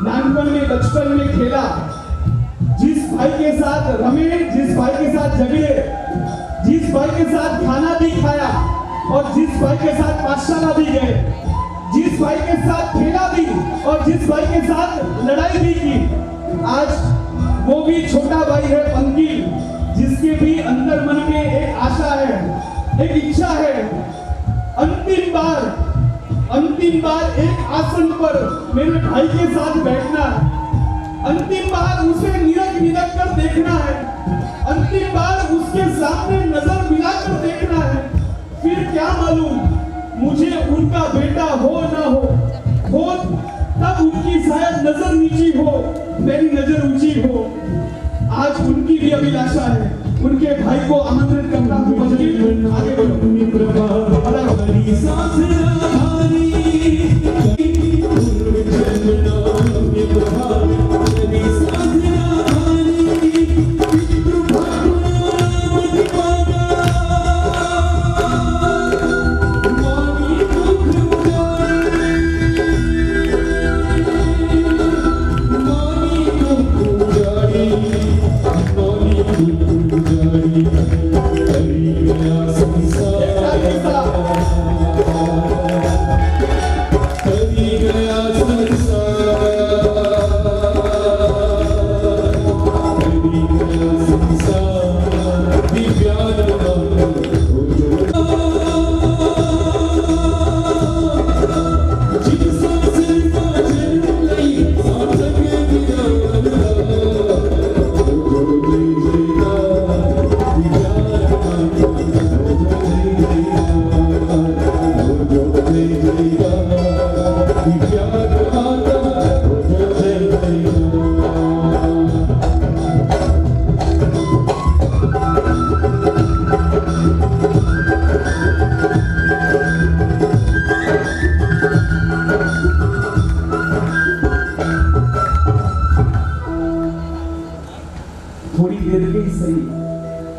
नानपन में बचपन में खेला, जिस भाई के साथ रमे, जिस भाई के साथ झगड़े, जिस भाई के साथ खाना भी खाया और जिस भाई के साथ पाठशाला भी गए, जिस भाई के साथ खेला भी और जिस भाई के साथ लड़ाई भी की, आज वो भी छोटा भाई है पंकिल, जिसके भी अंदर मन में एक आशा है, एक इच्छा है, अंतिम बार एक आसन पर मेरे भाई के साथ बैठना, अंतिम बार उसे निरख कर देखना है, अंतिम बार उसके सामने नजर मिलाकर देखना है। फिर क्या मालूम मुझे उनका बेटा हो ना हो तब उनकी शायद नजर नीची हो, मेरी नजर ऊंची हो। आज उनकी भी अभिलाषा है, उनके भाई को आमंत्रित करता हूं, आगे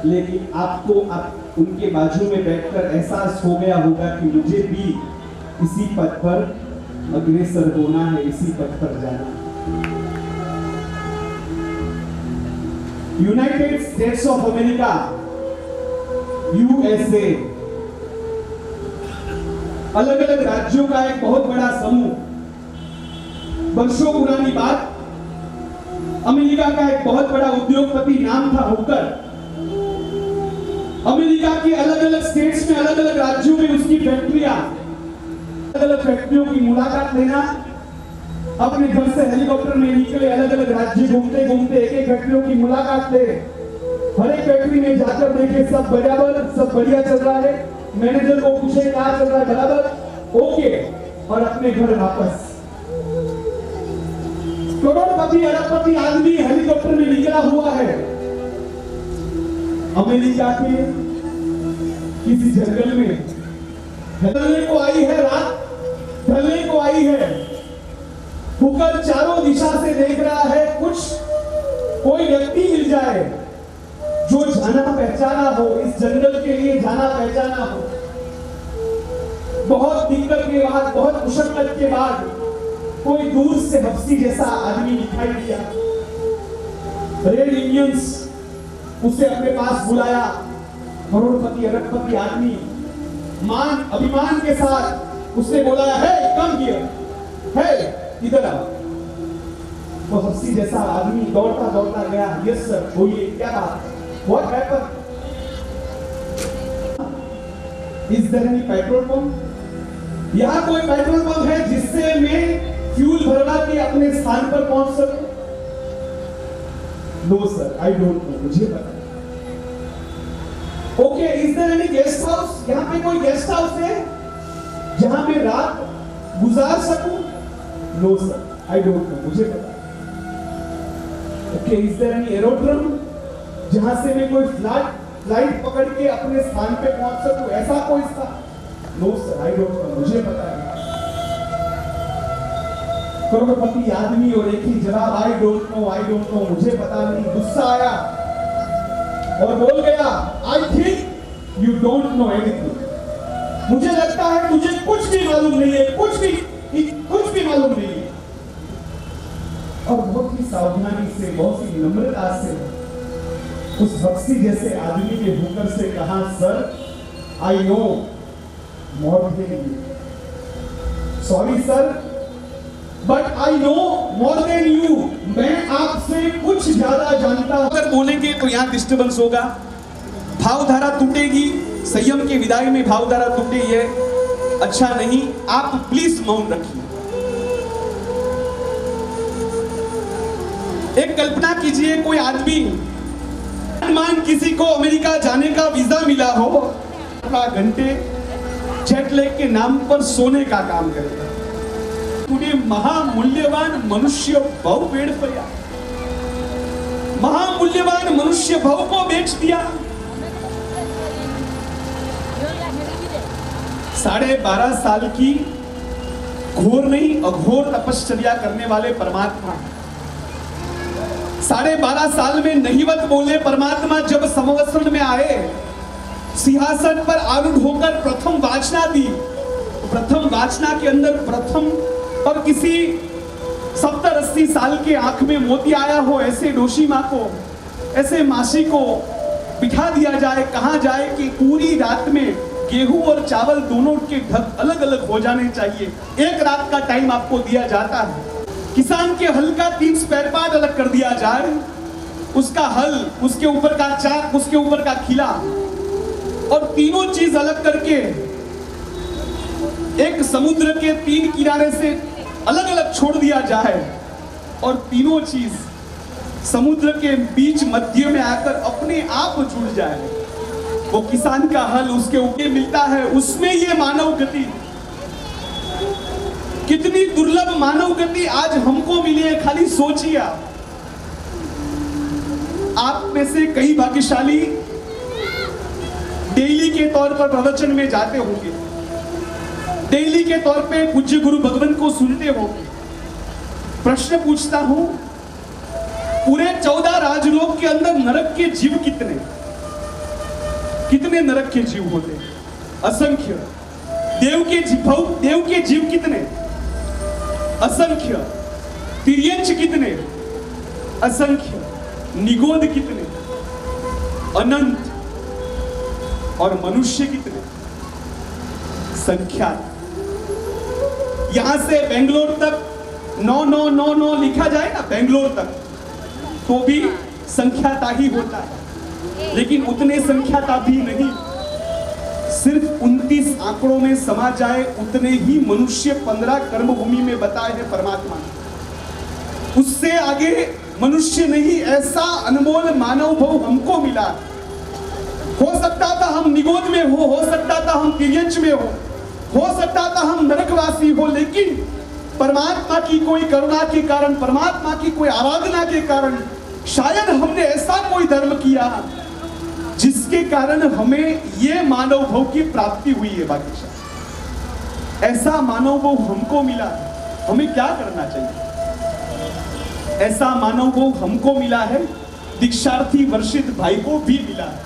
लेकिन आपको उनके बाजू में बैठकर एहसास हो गया होगा कि मुझे भी इसी पद पर अग्रसर होना है, इसी पद पर जाना। United states of America, USA, अलग अलग राज्यों का एक बहुत बड़ा समूह। वर्षों पुरानी बात, अमेरिका का एक बहुत बड़ा उद्योगपति नाम था हुकर। अमेरिका के अलग अलग स्टेट्स में, अलग अलग राज्यों में उसकी फैक्ट्रियां, अलग अलग फैक्ट्रियों की मुलाकात लेना, अपने घर से हेलीकॉप्टर में निकले, अलग अलग राज्य घूमते घूमते एक एक फैक्ट्रियों की मुलाकात ले, हर एक फैक्ट्री में जाकर देखे सब बराबर, सब बढ़िया चल रहा है, मैनेजर को पूछे क्या चल रहा है, बराबर, ओके, और अपने घर वापस। करोड़पति अरबपति आदमी हेलीकॉप्टर में निकला हुआ है। अमेरिका के किसी जंगल में ढलने को आई है रात, ढलने को आई है। हुकर चारों दिशा से देख रहा है, कुछ कोई व्यक्ति मिल जाए जो जाना पहचाना हो, इस जंगल के लिए जाना पहचाना हो। बहुत दिक्कत के बाद, बहुत मुशक्कत के बाद कोई दूर से हफ्सी जैसा आदमी दिखाई दिया। रेड इंडियंस उसे अपने पास बुलाया। करोड़पति अरबपति आदमी मान अभिमान के साथ उसने बोला, है कम हियर, है इधर आओ। वो हफ्सी जैसा आदमी दौड़ता दौड़ता गया, यस सर बोलिए क्या बात है, what happened, is there any petrol pump, यहाँ कोई पेट्रोल पंप है जिससे मैं फ्यूल भरवा के अपने स्थान पर पहुंच सकूं? No sir I don't know, मुझे पता। Okay, is there any guest house, यहाँ पे कोई गेस्ट हाउस है जहां मैं रात गुजार सकूं? No sir I don't know, मुझे पता। Okay, is there any aerodrome जहां से मैं कोई फ्लाइट पकड़ के अपने स्थान पे पहुंच सकूं, ऐसा कोई स्थान? No sir I don't know, मुझे पता है। करोड़पति आदमी और एक ही जवाब, आई डोंट नो, मुझे पता नहीं। गुस्सा आया और बोल गया, I think you don't know anything, मुझे लगता है मुझे कुछ भी मालूम नहीं है, कुछ भी मालूम नहीं है। और बहुत ही सावधानी से, बहुत ही नम्रता से उस हफ्सी जैसे आदमी के होकर से कहा, sir I know more than you, sorry sir but I know more than you, मैं आपसे कुछ ज्यादा जानता हूं। अगर बोलेंगे तो यहां डिस्टर्बेंस होगा, भावधारा टूटेगी, संयम के विदाई में भावधारा टूटे, ये अच्छा नहीं। आप प्लीज मौन रखिए। एक कल्पना कीजिए, कोई आदमी मान किसी को अमेरिका जाने का वीजा मिला हो, 18 घंटे जेट लैग के नाम पर सोने का काम करेगा, तूने महामूल्यवान मनुष्य भाव पेड़ पया, महामूल्यवान मनुष्य भाव को बेच दिया। 12.5 साल की घोर नहीं अघोर तपश्चर्या करने वाले परमात्मा, 12.5 साल में नहीवत बोले परमात्मा जब समवस्त्र में आए, सिंहासन पर आरूढ़ होकर प्रथम वाचना दी। प्रथम वाचना के अंदर प्रथम और किसी 70-80 साल के आंख में मोती आया हो, ऐसे डोशी माँ को, ऐसे मासी को बिठा दिया जाए, कहा जाए कि पूरी रात में गेहूं और चावल दोनों के ढक अलग अलग हो जाने चाहिए, एक रात का टाइम आपको दिया जाता है। किसान के हल का 3 स्पेयर पार्ट अलग कर दिया जाए, उसका हल, उसके ऊपर का चाक, उसके ऊपर का खिला, और तीनों चीज अलग करके एक समुद्र के 3 किनारे से अलग अलग छोड़ दिया जाए, और तीनों चीज समुद्र के बीच मध्य में आकर अपने आप जुड़ जाए। वो किसान का हल उसके ऊपर मिलता है, उसमें ये मानव गति, कितनी दुर्लभ मानव गति आज हमको मिली है। खाली सोचिए, आप में से कई भाग्यशाली डेली के तौर पर प्रवचन में जाते होंगे, डेली के तौर पे पूज्य गुरु भगवंत को सुनते होंगे। प्रश्न पूछता हूं, पूरे 14 राजलोक के अंदर नरक के जीव कितने नरक के जीव होते? असंख्य। देव के जीव कितने? असंख्य। तिर्यंच कितने? असंख्य। निगोद कितने? अनंत। और मनुष्य कितने? संख्या। यहां से बेंगलोर तक 9 लिखा जाए ना, बेंगलोर तक, तो भी संख्याता ही होता है, लेकिन उतने संख्याता भी नहीं। सिर्फ 29 आंकड़ों में समा जाए उतने ही मनुष्य 15 कर्मभूमि में बताए हैं परमात्मा ने। उससे आगे मनुष्य नहीं, ऐसा अनमोल मानव भाव हमको मिला। हो सकता था हम निगोद में हो सकता था हम तिर्यंच में हो सकता था हम नरकवासी हो, लेकिन परमात्मा की कोई करुणा के कारण, परमात्मा की कोई आराधना के कारण शायद हमने ऐसा कोई धर्म किया जिसके कारण हमें ये मानव भाव की प्राप्ति हुई है। बाकी ऐसा मानव भाव हमको मिला, हमें क्या करना चाहिए? ऐसा मानव भाव हमको मिला है, दीक्षार्थी वर्षित भाई को भी मिला है।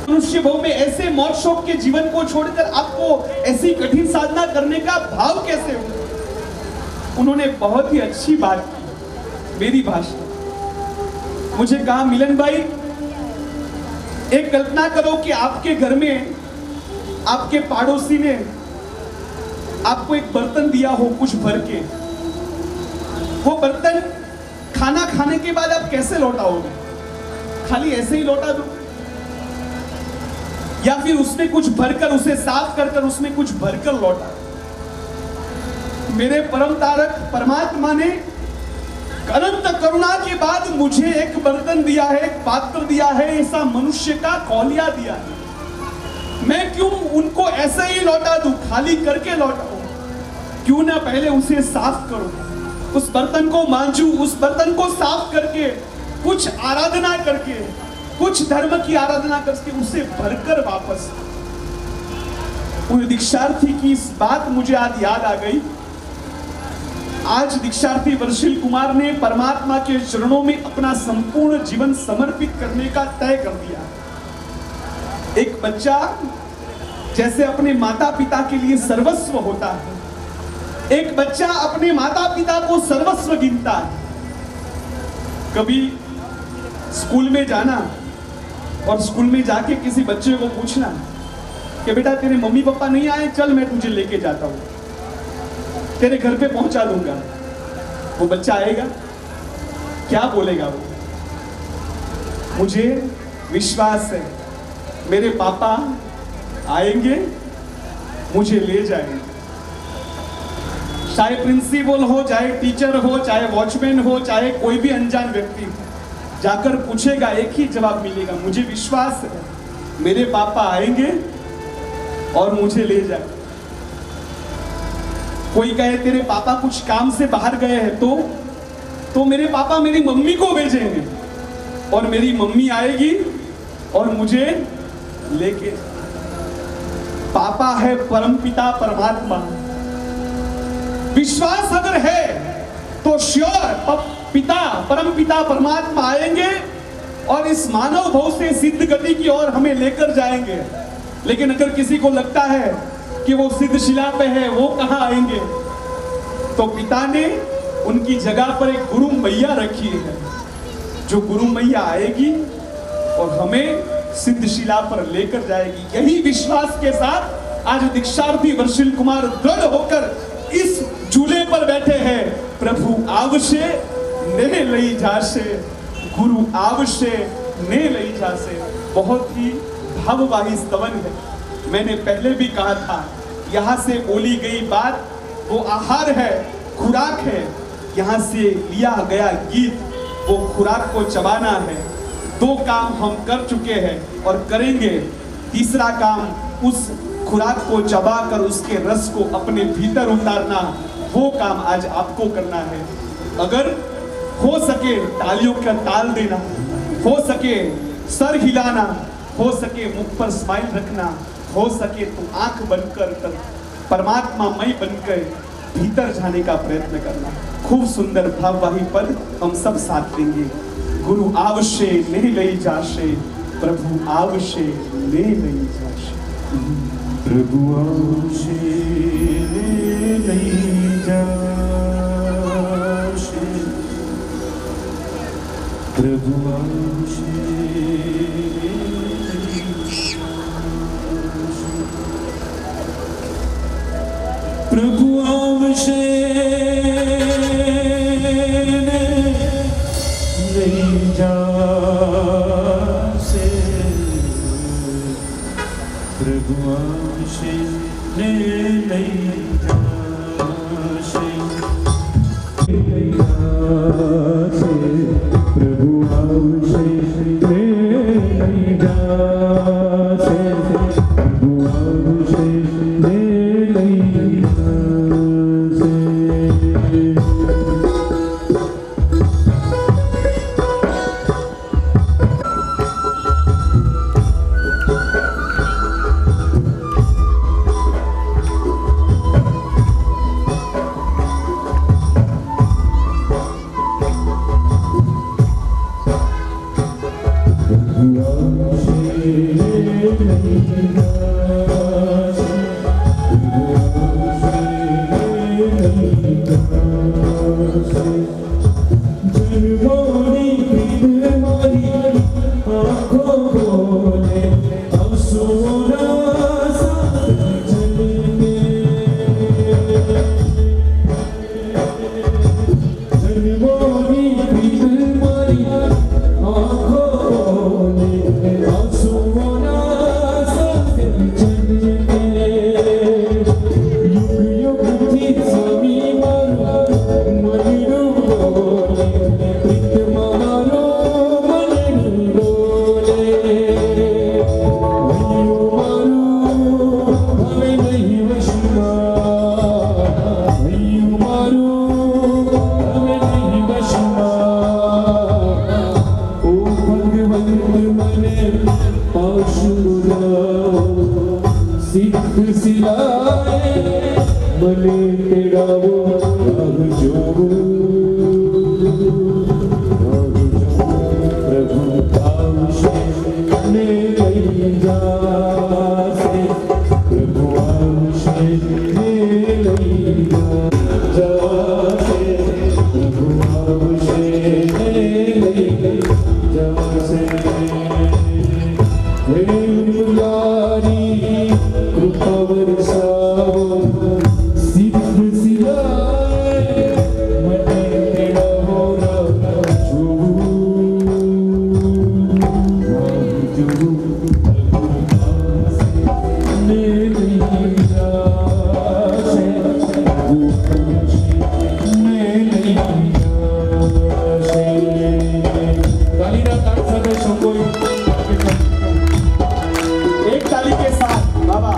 मनुष्य भाव में ऐसे मौत शोक के जीवन को छोड़कर आपको ऐसी कठिन साधना करने का भाव कैसे हो? उन्होंने बहुत ही अच्छी बात की मेरी भाषा। मुझे कहा, मिलन भाई, एक कल्पना करो कि आपके घर में आपके पड़ोसी ने आपको एक बर्तन दिया हो कुछ भर के, वो बर्तन खाना खाने के बाद आप कैसे लौटाओगे? खाली ऐसे ही लौटा दो, या फिर उसमें कुछ भरकर, उसे साफ कर उसमें कुछ भरकर लौटा? मेरे परम तारक परमात्मा ने अनंत करुणा के बाद मुझे एक बर्तन दिया है, एक पात्र दिया है, ऐसा मनुष्य का कौलिया दिया है। मैं क्यों उनको ऐसे ही लौटा दूं, खाली करके लौटाऊं? क्यों ना पहले उसे साफ करूं, उस बर्तन को मांजूं, उस बर्तन को साफ करके कुछ आराधना करके, कुछ धर्म की आराधना करके उसे भरकर वापस। उन दीक्षार्थी की इस बात मुझे आज याद आ गई। आज दीक्षार्थी वर्षिल कुमार ने परमात्मा के चरणों में अपना संपूर्ण जीवन समर्पित करने का तय कर दिया। एक बच्चा जैसे अपने माता पिता के लिए सर्वस्व होता है, एक बच्चा अपने माता पिता को सर्वस्व गिनता है। कभी स्कूल में जाना और स्कूल में जाके किसी बच्चे को पूछना कि बेटा तेरे मम्मी पापा नहीं आए, चल मैं तुझे लेके जाता हूं, तेरे घर पे पहुंचा दूंगा। वो बच्चा आएगा, क्या बोलेगा वो? मुझे विश्वास है मेरे पापा आएंगे, मुझे ले जाएंगे। चाहे प्रिंसिपल हो, चाहे टीचर हो, चाहे वॉचमैन हो, चाहे कोई भी अनजान व्यक्ति जाकर पूछेगा, एक ही जवाब मिलेगा, मुझे विश्वास है मेरे पापा आएंगे और मुझे ले जाएंगे। कोई कहे तेरे पापा कुछ काम से बाहर गए हैं, तो मेरे पापा मेरी मम्मी को भेजेंगे और मेरी मम्मी आएगी और मुझे लेके। पापा है परमपिता परमात्मा। विश्वास अगर है तो श्योर पिता परमपिता परमात्मा आएंगे और इस मानव भव से सिद्ध गति की ओर हमें लेकर जाएंगे। लेकिन अगर किसी को लगता है कि वो सिद्ध शिला पे है, वो कहां आएंगे, तो पिता ने उनकी जगह पर एक गुरु मैया रखी है, जो गुरु मैया आएगी और हमें सिद्ध शिला पर लेकर जाएगी। यही विश्वास के साथ आज दीक्षार्थी वर्षिल कुमार दृढ़ होकर इस झूले पर बैठे हैं। प्रभु आवशे ने लई जाशे, गुरु आवशे ने लई जाशे। बहुत ही भाववाही स्तवन है। मैंने पहले भी कहा था, यहाँ से बोली गई बात वो आहार है, खुराक है। यहाँ से लिया गया गीत वो खुराक को चबाना है। दो काम हम कर चुके हैं और करेंगे, तीसरा काम उस खुराक को चबाकर उसके रस को अपने भीतर उतारना, वो काम आज आपको करना है। अगर हो सके तालियों का ताल देना, हो सके सर हिलाना, हो सके मुख पर स्माइल रखना, हो सके तो आंख बंद कर परमात्मा मई बनकर भीतर जाने का प्रयत्न करना। खूब सुंदर भाववाही पद हम सब साथ लेंगे। गुरु आवशे ने लई जाशे, प्रभु आवशे ने लई जाशे, प्रभु आवशे ने लई जाशे, प्रभु आवशे प्रभु आवशे ने लई जाशे, प्रभु आवशे ने लई जाशे, प्रभु आवशे ने लई जाशे, प्रभु आवशे ने लई जाशे। सिद्ध सिलाए मने तेरा वो राग जो प्रभु आवशेष ने लई जासे प्रभु आवशेष ने लई जासे प्रभु आवशेष ने लई जासे कृपा वर्षाओ सिद्ध सिलाए मने तेरा वो राग जो ने नहीं जासे ने नहीं जासे तालीना ताल साथे संगोई एक ताली के साथ बाबा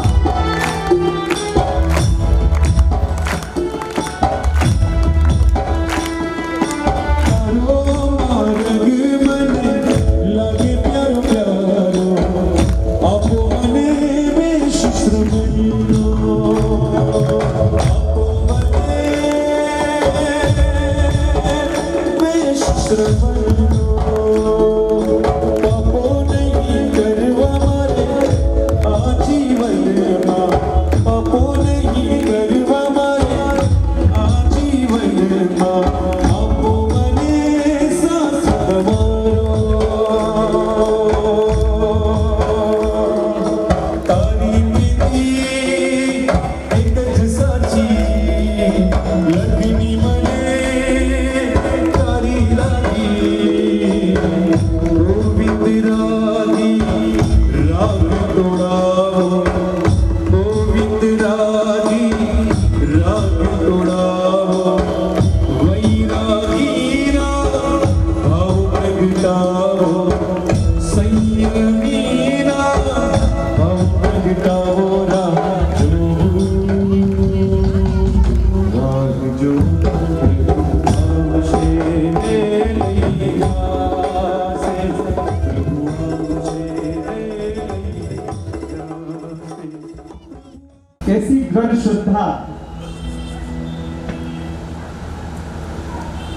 कैसी दृढ़ श्रद्धा।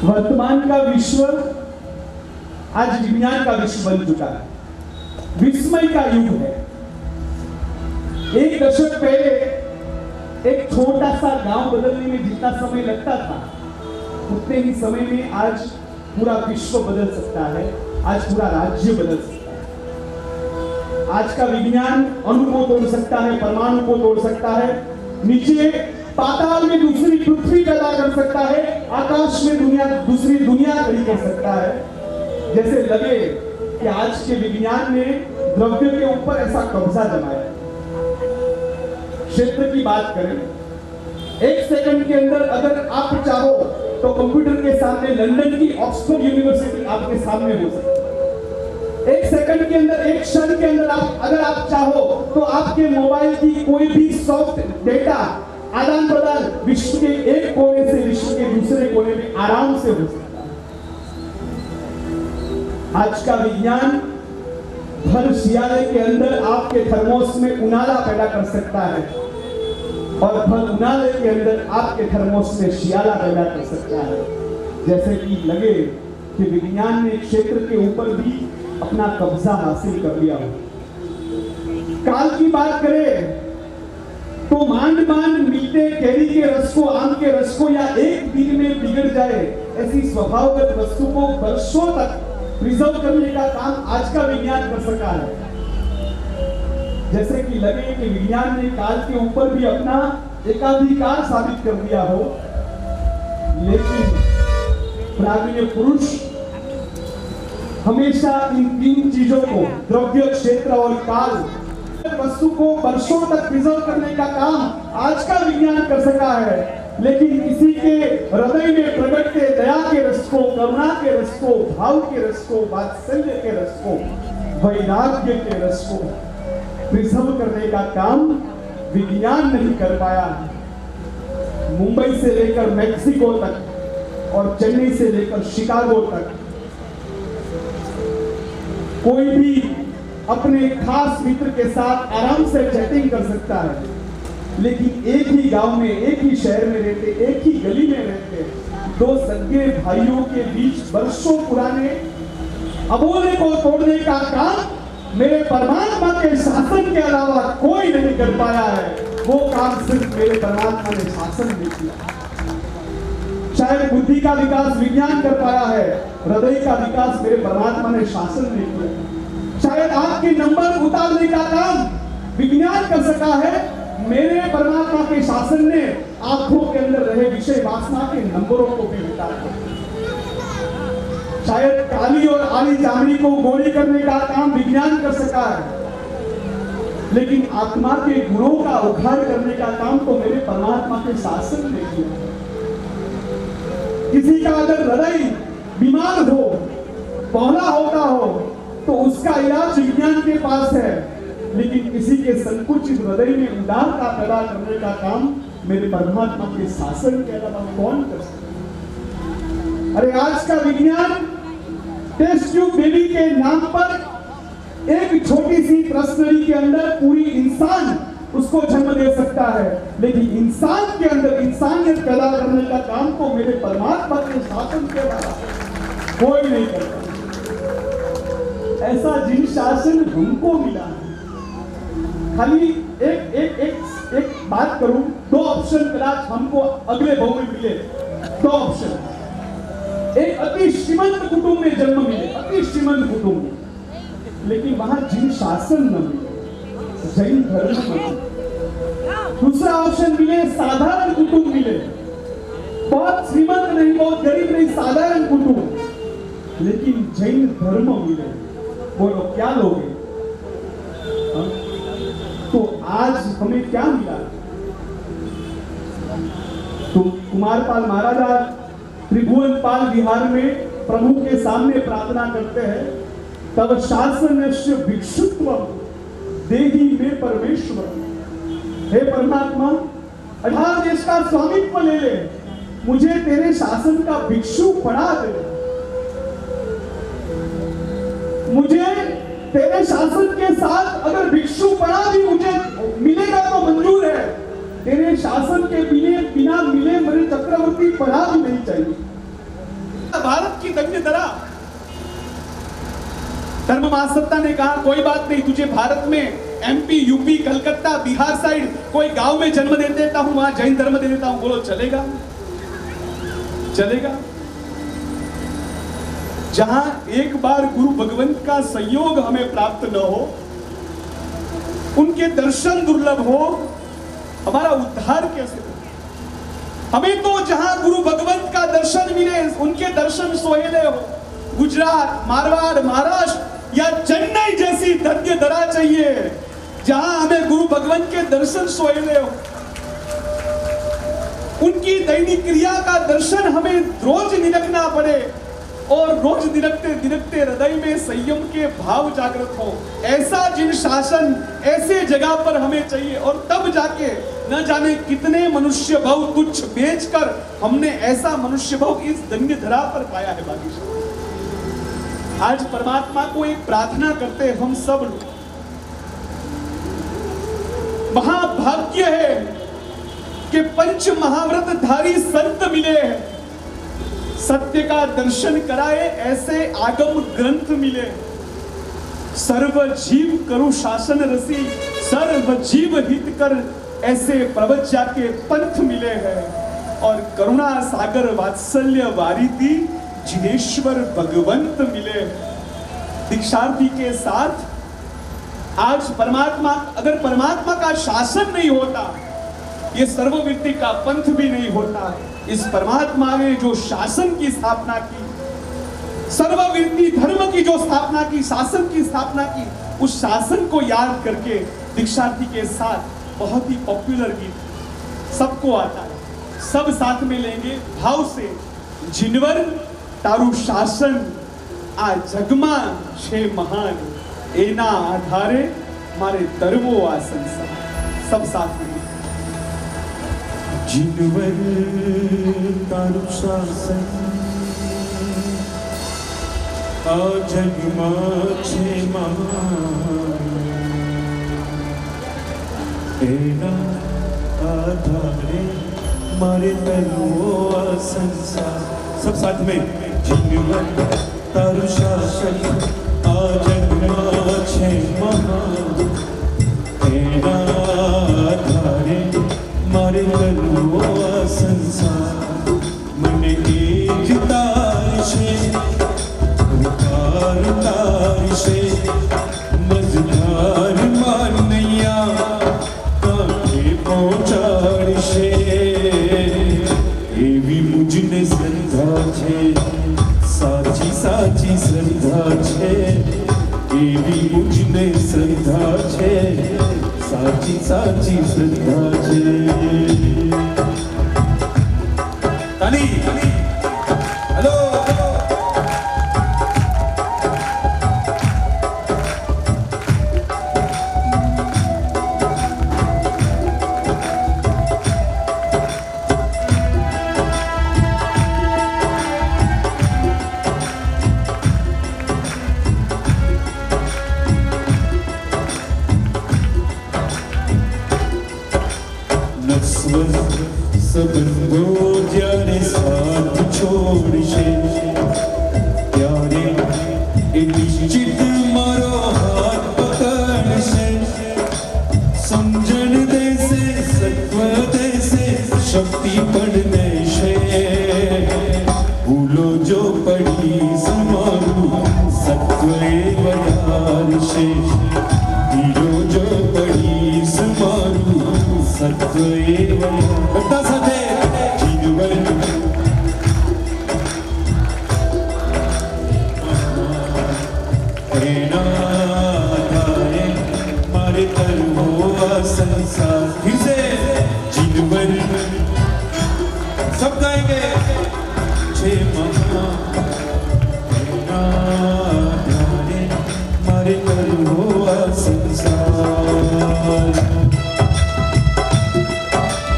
वर्तमान का विश्व आज विज्ञान का विश्व बन चुका है, विस्मय का युग है। एक दशक पहले एक छोटा सा गांव बदलने में जितना समय लगता था, उतने ही समय में आज पूरा विश्व बदल सकता है, आज पूरा राज्य बदल सकता है। आज का विज्ञान अणु को तोड़ सकता है, परमाणु को तोड़ सकता है, नीचे पाताल में दूसरी पृथ्वी पैदा कर सकता है, आकाश में दूसरी दुनिया खड़ी कर सकता है। जैसे लगे कि आज के विज्ञान ने द्रव्य के ऊपर ऐसा कब्जा जमाया। क्षेत्र की बात करें, एक सेकंड के अंदर अगर आप चाहो तो कंप्यूटर के सामने लंदन की ऑक्सफोर्ड यूनिवर्सिटी आपके सामने हो सकती है। एक सेकंड के अंदर, एक क्षण के अंदर अगर आप चाहो तो आपके मोबाइल की कोई भी सॉफ्ट डेटा आदान प्रदान विश्व के एक कोने से विश्व के दूसरे कोने में आराम से हो सकता है। आज का विज्ञान भर शियाले के अंदर आपके थर्मोस में उनाला पैदा कर सकता है और भर उनाले के अंदर आपके थर्मोस में शियाला पैदा कर सकता है। जैसे कि लगे कि विज्ञान ने क्षेत्र के ऊपर भी अपना कब्जा हासिल कर लिया हो। काल की बात करें तो मांड मांड मीठे कैरी के रस को, आम के रस को या एक दिन में बिगड़ जाए ऐसी स्वभावगत वस्तु को वर्षों तक प्रिजर्व करने का काम आज का विज्ञान कर सका है। जैसे कि लगे कि विज्ञान ने काल के ऊपर भी अपना एकाधिकार साबित कर दिया हो, लेकिन प्राचीन पुरुष हमेशा इन तीन चीजों को, द्रव्य, क्षेत्र और काल, वस्तु को वर्षों तक प्रिजर्व करने का काम आज का विज्ञान कर सका है। लेकिन किसी के हृदय में प्रगटते दया के रस को, करुणा के रस को, भाव के रस को, वात्सल्य के रस को, वैराग्य के रस को प्रिजर्व करने का काम विज्ञान नहीं कर पाया। मुंबई से लेकर मैक्सिको तक और चेन्नई से लेकर शिकागो तक कोई भी अपने खास मित्र के साथ आराम से चैटिंग कर सकता है, लेकिन एक ही गांव में, एक ही शहर में रहते, एक ही गली में रहते दो सगे भाइयों के बीच वर्षों पुराने अबोले को तोड़ने का काम मेरे परमात्मा के शासन के अलावा कोई नहीं कर पाया है। वो काम सिर्फ मेरे परमात्मा ने शासन में किया। शायद बुद्धि का विकास विज्ञान कर पाया है, हृदय का विकास मेरे परमात्मा ने शासन में किया। शायद आपके नंबर उतारने का काम विज्ञान कर सका है, मेरे परमात्मा के शासन ने आंखों के अंदर रहे विषय वासना के नंबरों को भी मिटा दिया। शायद काली और आली चामड़ी को गोरी करने का काम विज्ञान कर सका है, लेकिन आत्मा के गुणों का उद्धार करने का काम तो मेरे परमात्मा के शासन ने किया। किसी का अगर हृदय बीमार हो, पौला होता हो, तो उसका इलाज विज्ञान के पास है, लेकिन किसी के संकुचित हृदय में उदारता पैदा करने का काम मेरे परमात्मा के शासन के अलावा कौन कर सकता? अरे आज का विज्ञान टेस्ट ट्यूब बेबी के नाम पर एक छोटी सी प्रश्नरी के अंदर पूरी इंसान उसको जन्म दे सकता है, लेकिन इंसान के अंदर इंसानियत पैदा करने का काम तो मेरे परमात्मा के शासन के अलावा कोई नहीं करता। ऐसा जिन शासन हमको मिला है, खाली एक एक एक एक बात करूं, दो ऑप्शन कदाच हमको अगले भाव में मिले, दो ऑप्शन। एक अति श्रीमंत कुटुंब में जन्म मिले, अति श्रीमंत कुटुंब में, लेकिन वहां जिन शासन न मिले, जैन धर्म न मिले। दूसरा ऑप्शन मिले साधारण कुटुंब मिले, बहुत श्रीमंत नहीं, बहुत गरीब नहीं, साधारण कुटुंब, लेकिन जैन धर्म मिले। बोलो क्या लोगे? तो आज हमें क्या मिला? तो कुमारपाल महाराजा त्रिभुवनपाल विहार में प्रभु के सामने प्रार्थना करते हैं, तब शासनस्य भिक्षुत्व देहि में परमेश्वर। हे परमात्मा, 18 देश का स्वामित्व ले ले, मुझे तेरे शासन का भिक्षु बना दे। मुझे तेरे शासन के साथ अगर भिक्षु बना भी मुझे मिलेगा तो मंजूर है, तेरे शासन के बिना मिले मेरे चक्रवर्ती पढ़ा भी नहीं चाहिए। भारत की दंड धरा, धर्म महासत्ता ने कहा कोई बात नहीं, तुझे भारत में MP, UP, Calcutta, Bihar side कोई गांव में जन्म दे देता हूं, वहां जैन धर्म दे देता हूं। बोलो चलेगा? चलेगा? जहां एक बार गुरु भगवंत का संयोग हमें प्राप्त न हो, उनके दर्शन दुर्लभ हो, हमारा उद्धार कैसे हो? हमें तो जहां गुरु भगवंत का दर्शन मिले, उनके दर्शन सोहेले हो, गुजरात, मारवाड़, महाराष्ट्र या चेन्नई जैसी धन्य धरा चाहिए, जहां हमें गुरु भगवंत के दर्शन सोहेले हो, उनकी दैनिक क्रिया का दर्शन हमें रोज निरखना पड़े, और रोज दिनकते दिनकते हृदय में संयम के भाव जागृत हो। ऐसा जिन शासन ऐसे जगह पर हमें चाहिए, और तब जाके न जाने कितने मनुष्य भाव तुच्छ बेचकर हमने ऐसा मनुष्य भाव इस धन्य धरा पर पाया है। भाग्यशाली आज परमात्मा को एक प्रार्थना करते हैं हम सब लोग, महाभाग्य है कि पंच महाव्रतधारी संत मिले हैं, सत्य का दर्शन कराए ऐसे आगम ग्रंथ मिले, सर्व जीव करु शासन रसी, सर्व जीव हित कर ऐसे प्रवज्ञा के पंथ मिले हैं, और करुणा सागर वात्सल्य वारिधि जिनेश्वर भगवंत मिले। दीक्षार्थी के साथ आज परमात्मा, अगर परमात्मा का शासन नहीं होता, ये सर्ववृत्ति का पंथ भी नहीं होता। इस परमात्मा ने जो शासन की स्थापना की, सर्ववृत्ति धर्म की जो स्थापना की, शासन की स्थापना की, उस शासन को याद करके दीक्षार्थी के साथ बहुत ही पॉपुलर गीत सबको आता है, सब साथ में लेंगे भाव से। जिनवर तारु शासन आ जगमा छे महान, एना आधारे मारे दरवो आ संसार। सब साथ में जिनवर तारु शासन આ જગમાં છે એના આધારે મારે તરવો આ સંસાર सब साथ में जीवन तारु शासन आ जगમાં છે એના આધારે મારે તરવો આ સંસાર મને એક તારશે તારશે મજધાર માનૈયા કાંઠે પહોંચાડશે એવી મુજને શ્રદ્ધા છે સાચી સાચી શ્રદ્ધા છે એવી મુજને શ્રદ્ધા છે સાચી સાચી શ્રદ્ધા છે તાલી હેલો સંબંધો જ્યારે સાથ છોડશે ત્યારે એ નિશ્ચિત મારો હાથ પકડશે સમજણ દેશે સત્વ દેશે શક્તિ પણ દેશે ભૂલો જો પડી સમારું સત્વ એ વધારશે ભૂલો જો પડી સમારું સત્વ એ બધા સાથે જીવન એના આધારે મારે કરવો આ સંસાર फिर से जीवन सब गाएंगे छे एना आधारे मारे करવો આ સંસાર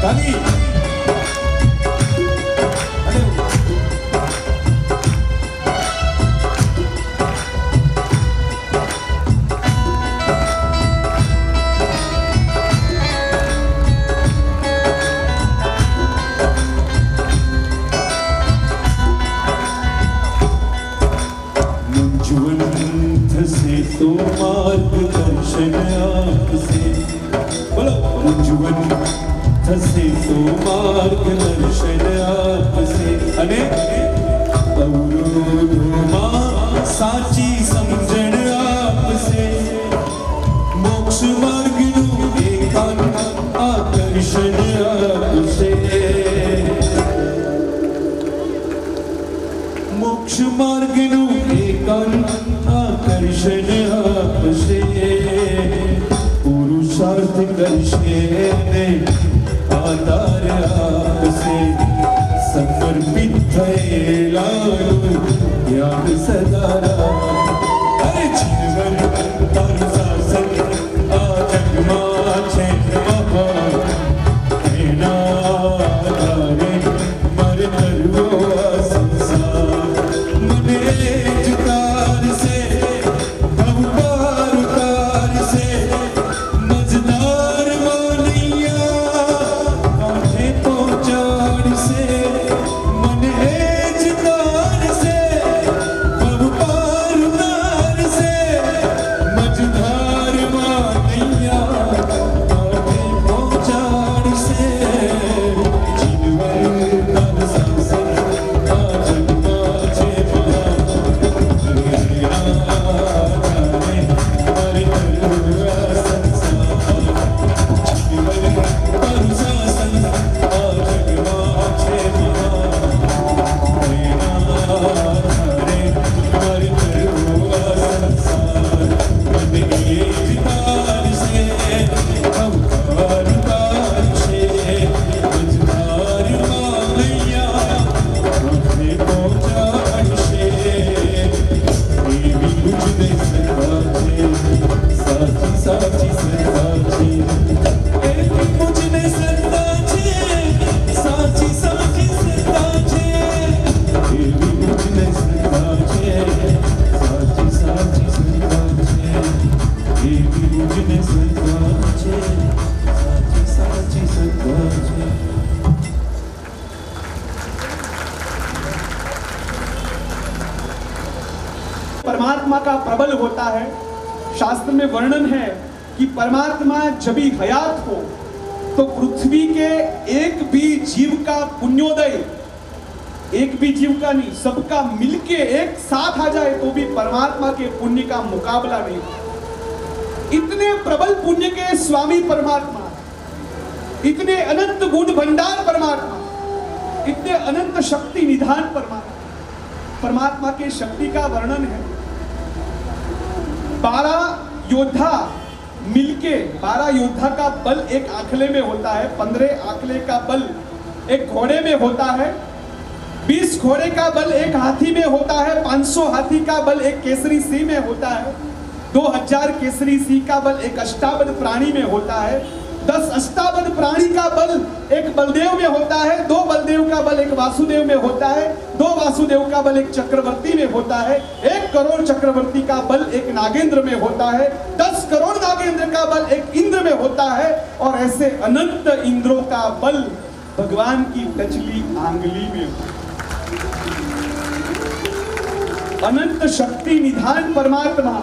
તાલી થશે તો માર્ગદર્શન આપશે બોલો જીવન થશે તો માર્ગદર્શન આપશે અને અવરોધોમાં સાચી સમજણ આપશે મોક્ષ માર્ગનું એકાંત આકર્ષણ આપશે મોક્ષ માર્ગનું એકાંત આકર્ષણ આપશે પુરુષાર્થ કરશે ને આધાર આપશે સમર્પિત થયેલા ધ્યાન સદા परमात्मा का प्रबल होता है। शास्त्र में वर्णन है कि परमात्मा जब भी हयात हो तो पृथ्वी के एक भी जीव का पुण्योदय, एक भी जीव का नहीं, सबका मिलके एक साथ आ जाए तो भी परमात्मा के पुण्य का मुकाबला नहीं। इतने प्रबल पुण्य के स्वामी परमात्मा, इतने अनंत गुण भंडार परमात्मा, इतने अनंत शक्ति निधान परमात्मा के शक्ति का वर्णन है। 12 योद्धा मिलके, 12 योद्धा का बल एक आंखले में होता है, 15 आंखले का बल एक घोड़े में होता है, 20 घोड़े का बल एक हाथी में होता है, 500 हाथी का बल एक केसरी सिंह में होता है, 2000 केसरी सिंह का बल एक अष्टावक्र प्राणी में होता है, 10 अष्टावक्र प्राणी का बल एक बलदेव में होता है, 2 बलदेव का बल एक वासुदेव में होता है, 2 वासुदेव का बल एक चक्रवर्ती में होता है, 1 करोड़ चक्रवर्ती का बल एक नागेंद्र में होता है, 10 करोड़ नागेंद्र का बल एक इंद्र में होता है, और ऐसे अनंत इंद्रों का बल भगवान की टचली आंगली में होता है। अनंत शक्ति निधान परमात्मा,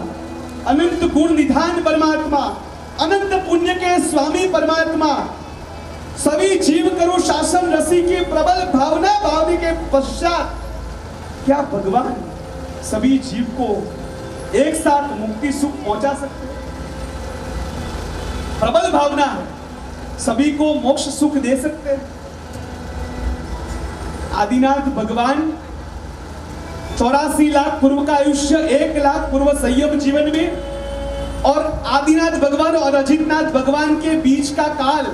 अनंत गुण निधान परमात्मा, अनंत पुण्य के स्वामी परमात्मा, सभी जीव करो शासन रसी की प्रबल भावना भावनी के पश्चात क्या भगवान सभी जीव को एक साथ मुक्ति सुख पहुंचा सकते हैं? प्रबल भावना है, सभी को मोक्ष सुख दे सकते हैं। आदिनाथ भगवान 84 लाख पूर्व का आयुष्य, 1 लाख पूर्व संयम जीवन में, और आदिनाथ भगवान और अजितनाथ भगवान के बीच का काल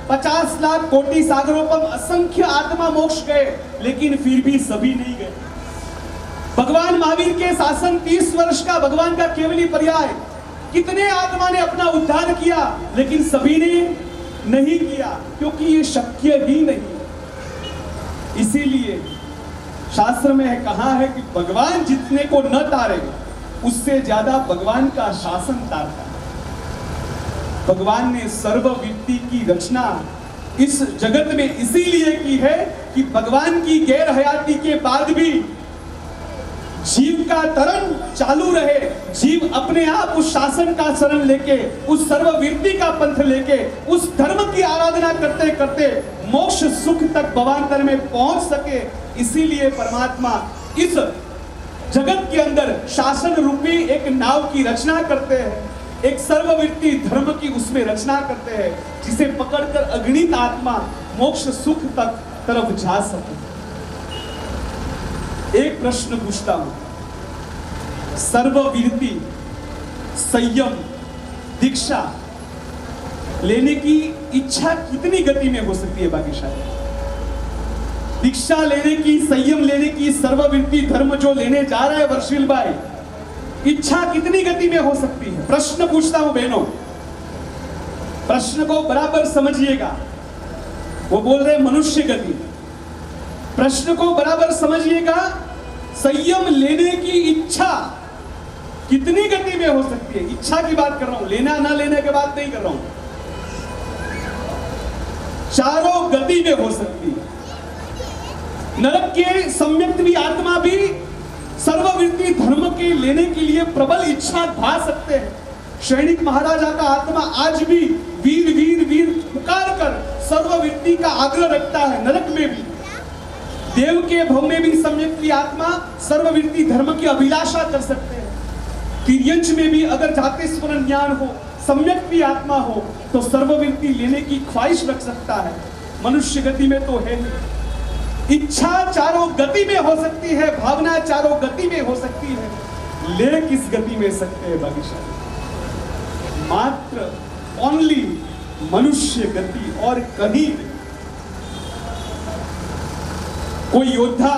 50 लाख कोटि सागरोपम असंख्य आत्मा मोक्ष गए, लेकिन फिर भी सभी नहीं गए। भगवान महावीर के शासन 30 वर्ष का भगवान का केवली पर्याय, कितने आत्मा ने अपना उद्धार किया, लेकिन सभी ने नहीं किया, क्योंकि ये शक्य ही नहीं। इसीलिए शास्त्र में कहा है कि भगवान जितने को न तारे उससे ज्यादा भगवान का शासन तारता है। भगवान ने सर्वविद्ति की रचना इस जगत में इसीलिए की है कि भगवान की गैर हयाती के बाद भी जीव का तरण चालू रहे, जीव अपने आप उस शासन का शरण लेके, उस सर्ववीरती का पंथ लेके, उस धर्म की आराधना करते करते मोक्ष सुख तक भवांतर में पहुंच सके। इसीलिए परमात्मा इस जगत के अंदर शासन रूपी एक नाव की रचना करते हैं, एक सर्ववीरती धर्म की उसमें रचना करते हैं, जिसे पकड़कर अगणित आत्मा मोक्ष सुख तक तरफ जा सके। एक प्रश्न पूछता हूं, सर्ववीरती, संयम, दीक्षा लेने की इच्छा कितनी गति में हो सकती है भाग्यशाली? दीक्षा लेने की, संयम लेने की, सर्ववीरती धर्म जो लेने जा रहा है वर्षिल भाई, इच्छा कितनी गति में हो सकती है? प्रश्न पूछता हूं बहनों, प्रश्न को बराबर समझिएगा। वो बोल रहे मनुष्य गति, प्रश्न को बराबर समझिएगा। संयम लेने की इच्छा कितनी गति में हो सकती है? इच्छा की बात कर रहा हूं, लेना ना लेने की बात नहीं कर रहा हूं। चारों गति में हो सकती है। नरक के सम्यक्त भी आत्मा भी सर्ववीरती धर्म के लेने के लिए प्रबल इच्छा भा सकते हैं। सैनिक महाराजा का आत्मा आज भी वीर वीर वीर पुकार कर सर्ववीरती का आग्रह रखता है। नरक में भी, देव के भव में भी सम्यक्त की आत्मा सर्ववीरती धर्म की अभिलाषा कर सकते हैं। तिर्यंच में भी अगर जाते स्मरण ज्ञान हो, सम्यक्त की आत्मा हो, तो सर्ववीरती लेने की ख्वाहिश रख सकता है। मनुष्य गति में तो है नहीं। इच्छा चारों गति में हो सकती है, भावना चारों गति में हो सकती है, ले किस गति में सकते हैं भाग्यशाली? मात्र ओनली मनुष्य गति, और कहीं नहीं। कोई योद्धा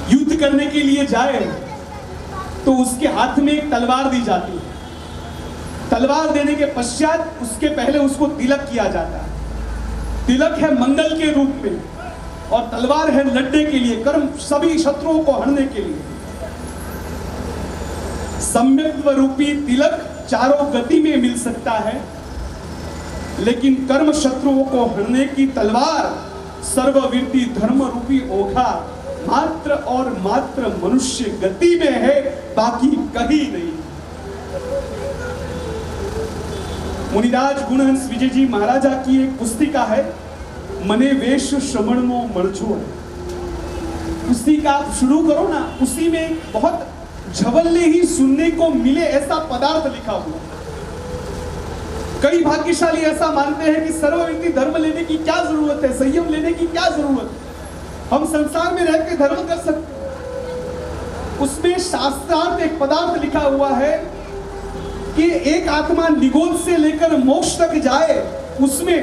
युद्ध करने के लिए जाए तो उसके हाथ में एक तलवार दी जाती है। तलवार देने के पश्चात उसके पहले उसको तिलक किया जाता है। तिलक है मंगल के रूप में, और तलवार है लड़ने के लिए, कर्म सभी शत्रुओं को हरने के लिए। सम्यक्त्व रूपी तिलक चारों गति में मिल सकता है, लेकिन कर्म शत्रुओं को हरने की तलवार सर्ववीरती धर्म रूपी ओघा मात्र और मात्र मनुष्य गति में है, बाकी कहीं नहीं। मुनिराज गुणहंस विजय जी महाराजा की एक पुस्तिका है, मने वेश श्रवणमो मरजो। पुस्तिका आप शुरू करो ना, उसी में बहुत झवल्ले ही सुनने को मिले ऐसा पदार्थ लिखा हुआ। कई भाग्यशाली ऐसा मानते हैं कि सर्वव्यक्ति धर्म लेने की क्या जरूरत है, संयम लेने की क्या जरूरत है, हम संसार में रह के धर्म कर सकते हैं। उसमें शास्त्रार्थ एक पदार्थ लिखा हुआ है कि एक आत्मा निगोद से लेकर मोक्ष तक जाए, उसमें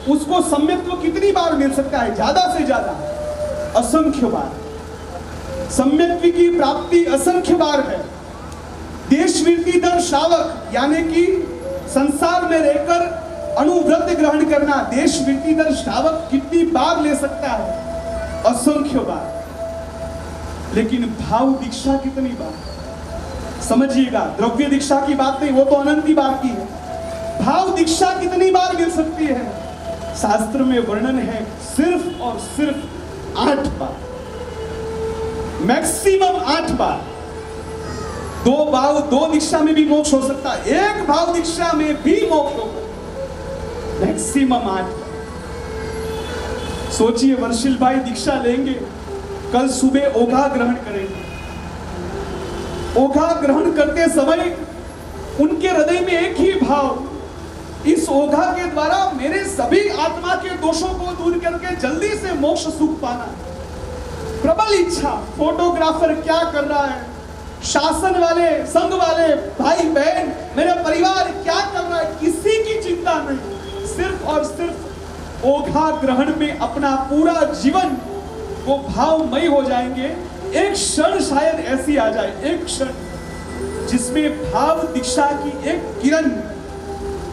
उसको सम्यक्त्व कितनी बार मिल सकता है? ज्यादा से ज्यादा असंख्य बार। सम्यक्त्व की प्राप्ति असंख्य बार है। देशवृत्ति दर श्रावक यानी कि संसार में रहकर अनुव्रत ग्रहण करना, देशवृत्ति दर श्रावक कितनी बार ले सकता है? असंख्य बार। लेकिन भाव दीक्षा कितनी बार? समझिएगा, द्रव्य दीक्षा की बात नहीं, वो तो अनंत बार की है। भाव दीक्षा कितनी बार मिल सकती है? शास्त्र में वर्णन है सिर्फ और सिर्फ 8 बार, मैक्सिमम 8 बार। 2 भाव 2 दीक्षा में भी मोक्ष हो सकता है, 1 भाव दीक्षा में भी मोक्ष होगा, मैक्सिमम 8 बार। सोचिए, वर्षिल भाई दीक्षा लेंगे, कल सुबह ओघा ग्रहण करेंगे। ओघा ग्रहण करते समय उनके हृदय में एक ही भाव, इस ओघा के द्वारा मेरे सभी आत्मा के दोषों को दूर करके जल्दी से मोक्ष सुख पाना। प्रबल इच्छा। फोटोग्राफर क्या कर रहा है, शासन वाले, संघ वाले, भाई बहन, मेरा परिवार क्या कर रहा है, किसी की चिंता नहीं। सिर्फ और सिर्फ ओघा ग्रहण में अपना पूरा जीवन वो भावमय हो जाएंगे। एक क्षण शायद ऐसी आ जाए, एक क्षण जिसमें भाव दीक्षा की एक किरण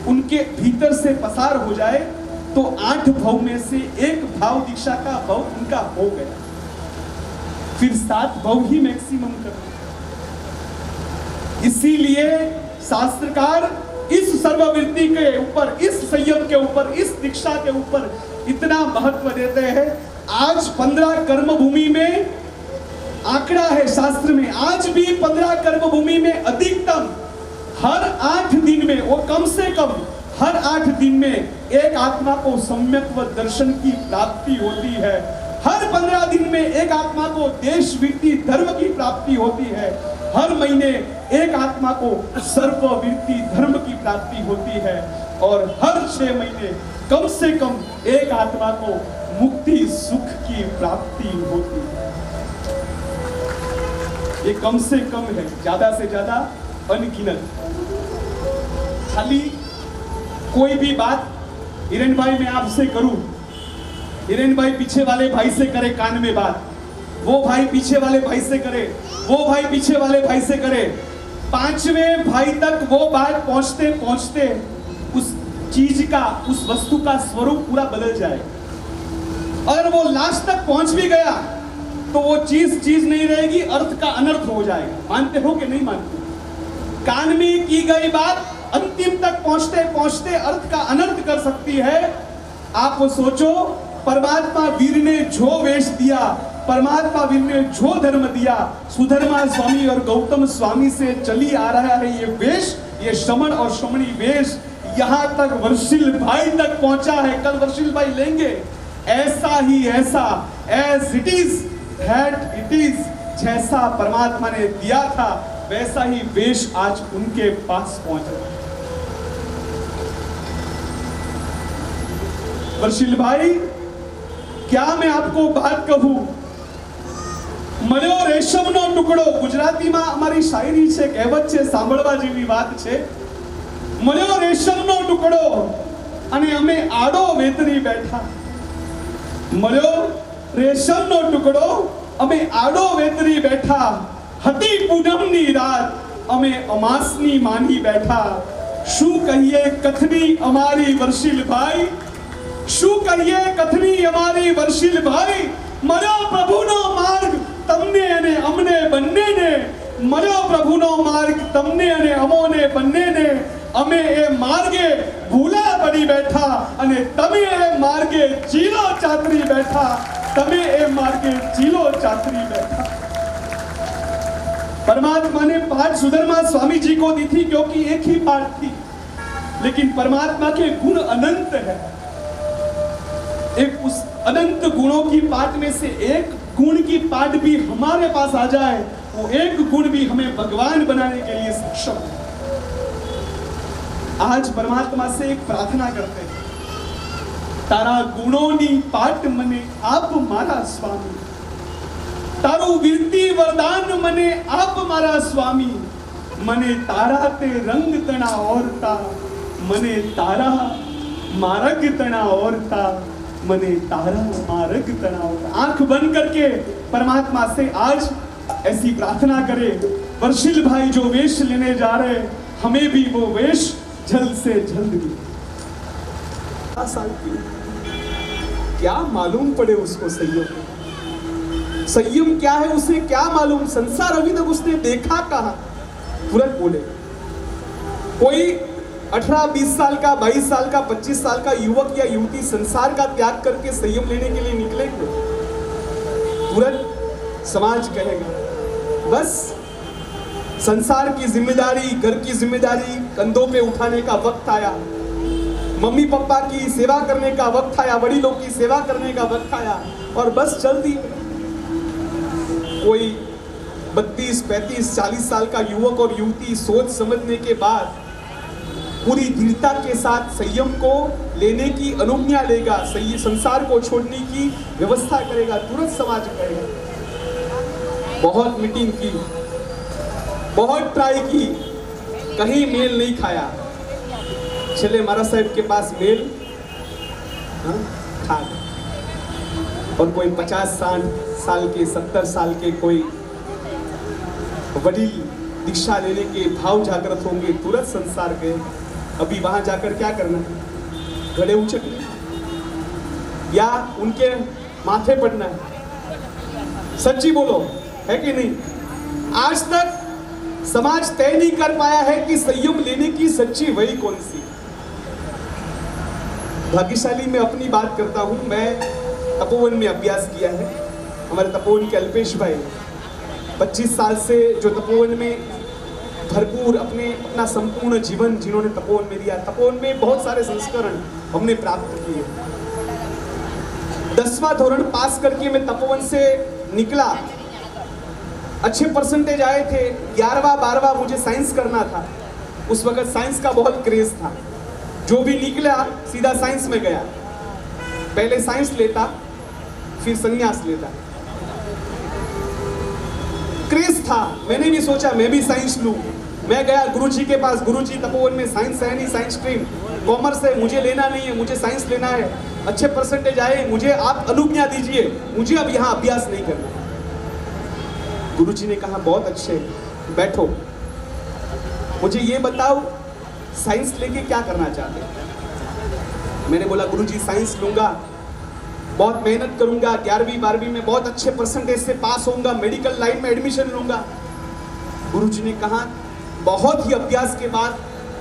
उनके भीतर से पसार हो जाए, तो 8 भाव में से 1 भाव दीक्षा का भाव उनका हो गया। फिर 7 भाव ही मैक्सिमम करना। इसीलिए शास्त्रकार इस सर्ववृत्ति के ऊपर, इस संयम के ऊपर, इस दीक्षा के ऊपर इतना महत्व देते हैं। आज 15 कर्म भूमि में आंकड़ा है शास्त्र में, आज भी 15 कर्म भूमि में अधिकतम हर 8 दिन में, वो कम से कम हर 8 दिन में एक आत्मा को सम्यक्त्व दर्शन की प्राप्ति होती है। हर 15 दिन में एक आत्मा को देशवृत्ति धर्म की प्राप्ति होती है। हर महीने एक आत्मा को सर्ववृत्ति धर्म की प्राप्ति होती है। और हर 6 महीने कम से कम एक आत्मा को मुक्ति सुख की प्राप्ति होती है। ये कम से कम है, ज्यादा से ज्यादा अनगिनत। खाली कोई भी बात हिरेन भाई मैं आपसे करूं, हिरेन भाई पीछे वाले भाई से करे कान में बात, वो भाई पीछे वाले भाई से करे, वो भाई पीछे वाले भाई से करे, 5वें भाई तक वो बात पहुंचते पहुंचते उस चीज का, उस वस्तु का स्वरूप पूरा बदल जाए। अगर वो लास्ट तक पहुंच भी गया तो वो चीज नहीं रहेगी, अर्थ का अनर्थ हो जाएगा। मानते हो कि नहीं मानते? कान में की गई बात अंतिम तक पहुंचते पहुंचते अर्थ का अनर्थ कर सकती है। आप सोचो, परमात्मा वीर ने जो वेश दिया, परमात्मा वीर ने जो धर्म दिया, सुधर्मा स्वामी और गौतम स्वामी से चली आ रहा है ये वेश, ये श्रमण और श्रमणी वेश यहां तक वर्षिल भाई तक पहुंचा है। कल वर्षिल भाई लेंगे, ऐसा ही ऐसा, as it is that it is, जैसा परमात्मा ने दिया था वैसा ही वेश आज उनके पास पहुंचा। वर्षिल भाई, क्या मैं आपको बात कहूं, મળ્યો રેશમનો ટુકડો, ગુજરાતીમાં અમારી શાયરી છે, કહેવત છે, સાંભળવા જેવી વાત છે। મળ્યો રેશમનો ટુકડો અને અમે આડો વેતરી બેઠા, મળ્યો રેશમનો ટુકડો અમે આડો વેતરી બેઠા, હતી પૂનમની રાત અમે અમાસની માની બેઠા। શું કહીએ કથની અમારી વર્ષિલ ભાઈ, શું કહીએ કથની અમારી વર્ષિલ ભાઈ, મળ્યો પ્રભુનો માર્ગ તમને અને અમને બંનેને, મળ્યો પ્રભુનો માર્ગ તમને અને અમોને બંનેને, અમે એ માર્ગે ભૂલા પડી બેઠા અને તમે એ માર્ગે ચીરો ચાતરી બેઠા। तमे ए मार्गे चीलो चातरी बैठा। परमात्मा ने पाठ सुधर्मा स्वामी जी को दी थी क्योंकि एक ही पाठ थी, लेकिन परमात्मा के गुण अनंत है। एक उस अनंत गुणों की पाठ में से एक गुण की पाठ भी हमारे पास आ जाए, वो एक गुण भी हमें भगवान बनाने के लिए सक्षम है। आज परमात्मा से एक प्रार्थना करते हैं, तारा गुणोनी पाठ मने आप मारा स्वामी, तारू वीरती वरदान मने आप मारा स्वामी, मने तारा ते रंग तना औरता, मने तारा मार्ग तना औरता, मने तारा मार्ग तना औरता। आंख बंद करके परमात्मा से आज ऐसी प्रार्थना करें, वर्षिल भाई जो वेश लेने जा रहे, हमें भी वो वेश जल्द से जल्द भी। साल की क्या मालूम पड़े उसको संयम, संयम क्या है उसे क्या मालूम, संसार अभी तक उसने देखा कहां। तुरंत बोले कोई 18-20 साल का, 22 साल का, 25 साल का युवक या युवती संसार का त्याग करके संयम लेने के लिए निकलेंगे, तुरंत समाज कहेगा बस संसार की जिम्मेदारी, घर की जिम्मेदारी कंधों पे उठाने का वक्त आया, मम्मी पापा की सेवा करने का वक्त आया, वडीलों की सेवा करने का वक्त आया, और बस जल्दी कोई 32, 35, 40 साल का युवक और युवती सोच समझने के बाद पूरी दृढ़ता के साथ संयम को लेने की अनुज्ञा लेगा, सही संसार को छोड़ने की व्यवस्था करेगा, तुरंत समाज करेगा। बहुत मीटिंग की, बहुत ट्राई की, कहीं मेल नहीं खाया। चले महाराज साहब के पास मेल खा, और कोई 50-60 साल के, 70 साल के कोई वडील दीक्षा लेने के भाव जागृत होंगे, तुरंत संसार गए। अभी वहां जाकर क्या करना है, घड़े उचकने या उनके माथे पड़ना है? सच्ची बोलो, है कि नहीं? आज तक समाज तय नहीं कर पाया है कि संयम लेने की सच्ची वही कौन सी। भाग्यशाली मैं अपनी बात करता हूं, मैं तपोवन में अभ्यास किया है। हमारे तपोवन के अल्पेश भाई 25 साल से जो तपोवन में भरपूर अपना संपूर्ण जीवन जिन्होंने तपोवन में दिया, तपोवन में बहुत सारे संस्करण हमने प्राप्त किए। 10वां धोरण पास करके मैं तपोवन से निकला, अच्छे परसेंटेज आए थे। 11वां 12वां मुझे साइंस करना था, उस वक्त साइंस का बहुत क्रेज था। जो भी निकला सीधा साइंस में गया, पहले साइंस लेता फिर संन्यास लेता, क्रेज था। मैंने भी सोचा मैं भी साइंस लूं। मैं गया गुरुजी के पास, गुरुजी तपोवन में साइंस है नहीं, साइंस स्ट्रीम कॉमर्स है, मुझे लेना नहीं है, मुझे साइंस लेना है, अच्छे परसेंटेज आए, मुझे आप अनुज्ञा दीजिए, मुझे अब यहाँ अभ्यास नहीं करना। गुरुजी ने कहा बहुत अच्छे, बैठो, मुझे ये बताओ साइंस लेके क्या करना चाहते हैं? मैंने बोला गुरुजी साइंस लूंगा, बहुत मेहनत करूंगा, 11वीं 12वीं में बहुत अच्छे परसेंटेज से पास होऊंगा, मेडिकल लाइन में एडमिशन लूंगा। गुरुजी ने कहा बहुत ही अभ्यास के बाद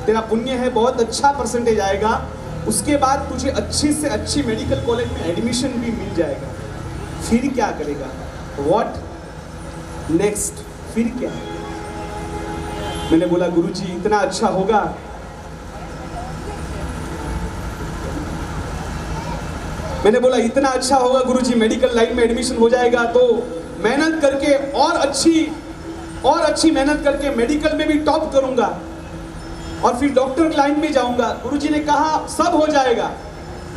तेरा पुण्य है, बहुत अच्छा परसेंटेज आएगा, उसके बाद तुझे अच्छी से अच्छी मेडिकल कॉलेज में एडमिशन भी मिल जाएगा, फिर क्या करेगा? व्हाट नेक्स्ट, फिर क्या? मैंने बोला गुरुजी इतना अच्छा होगा, मैंने बोला इतना अच्छा होगा गुरुजी, मेडिकल लाइन में एडमिशन हो जाएगा तो मेहनत करके और अच्छी मेहनत करके मेडिकल में भी टॉप करूंगा और फिर डॉक्टर लाइन में जाऊंगा। गुरुजी ने कहा सब हो जाएगा,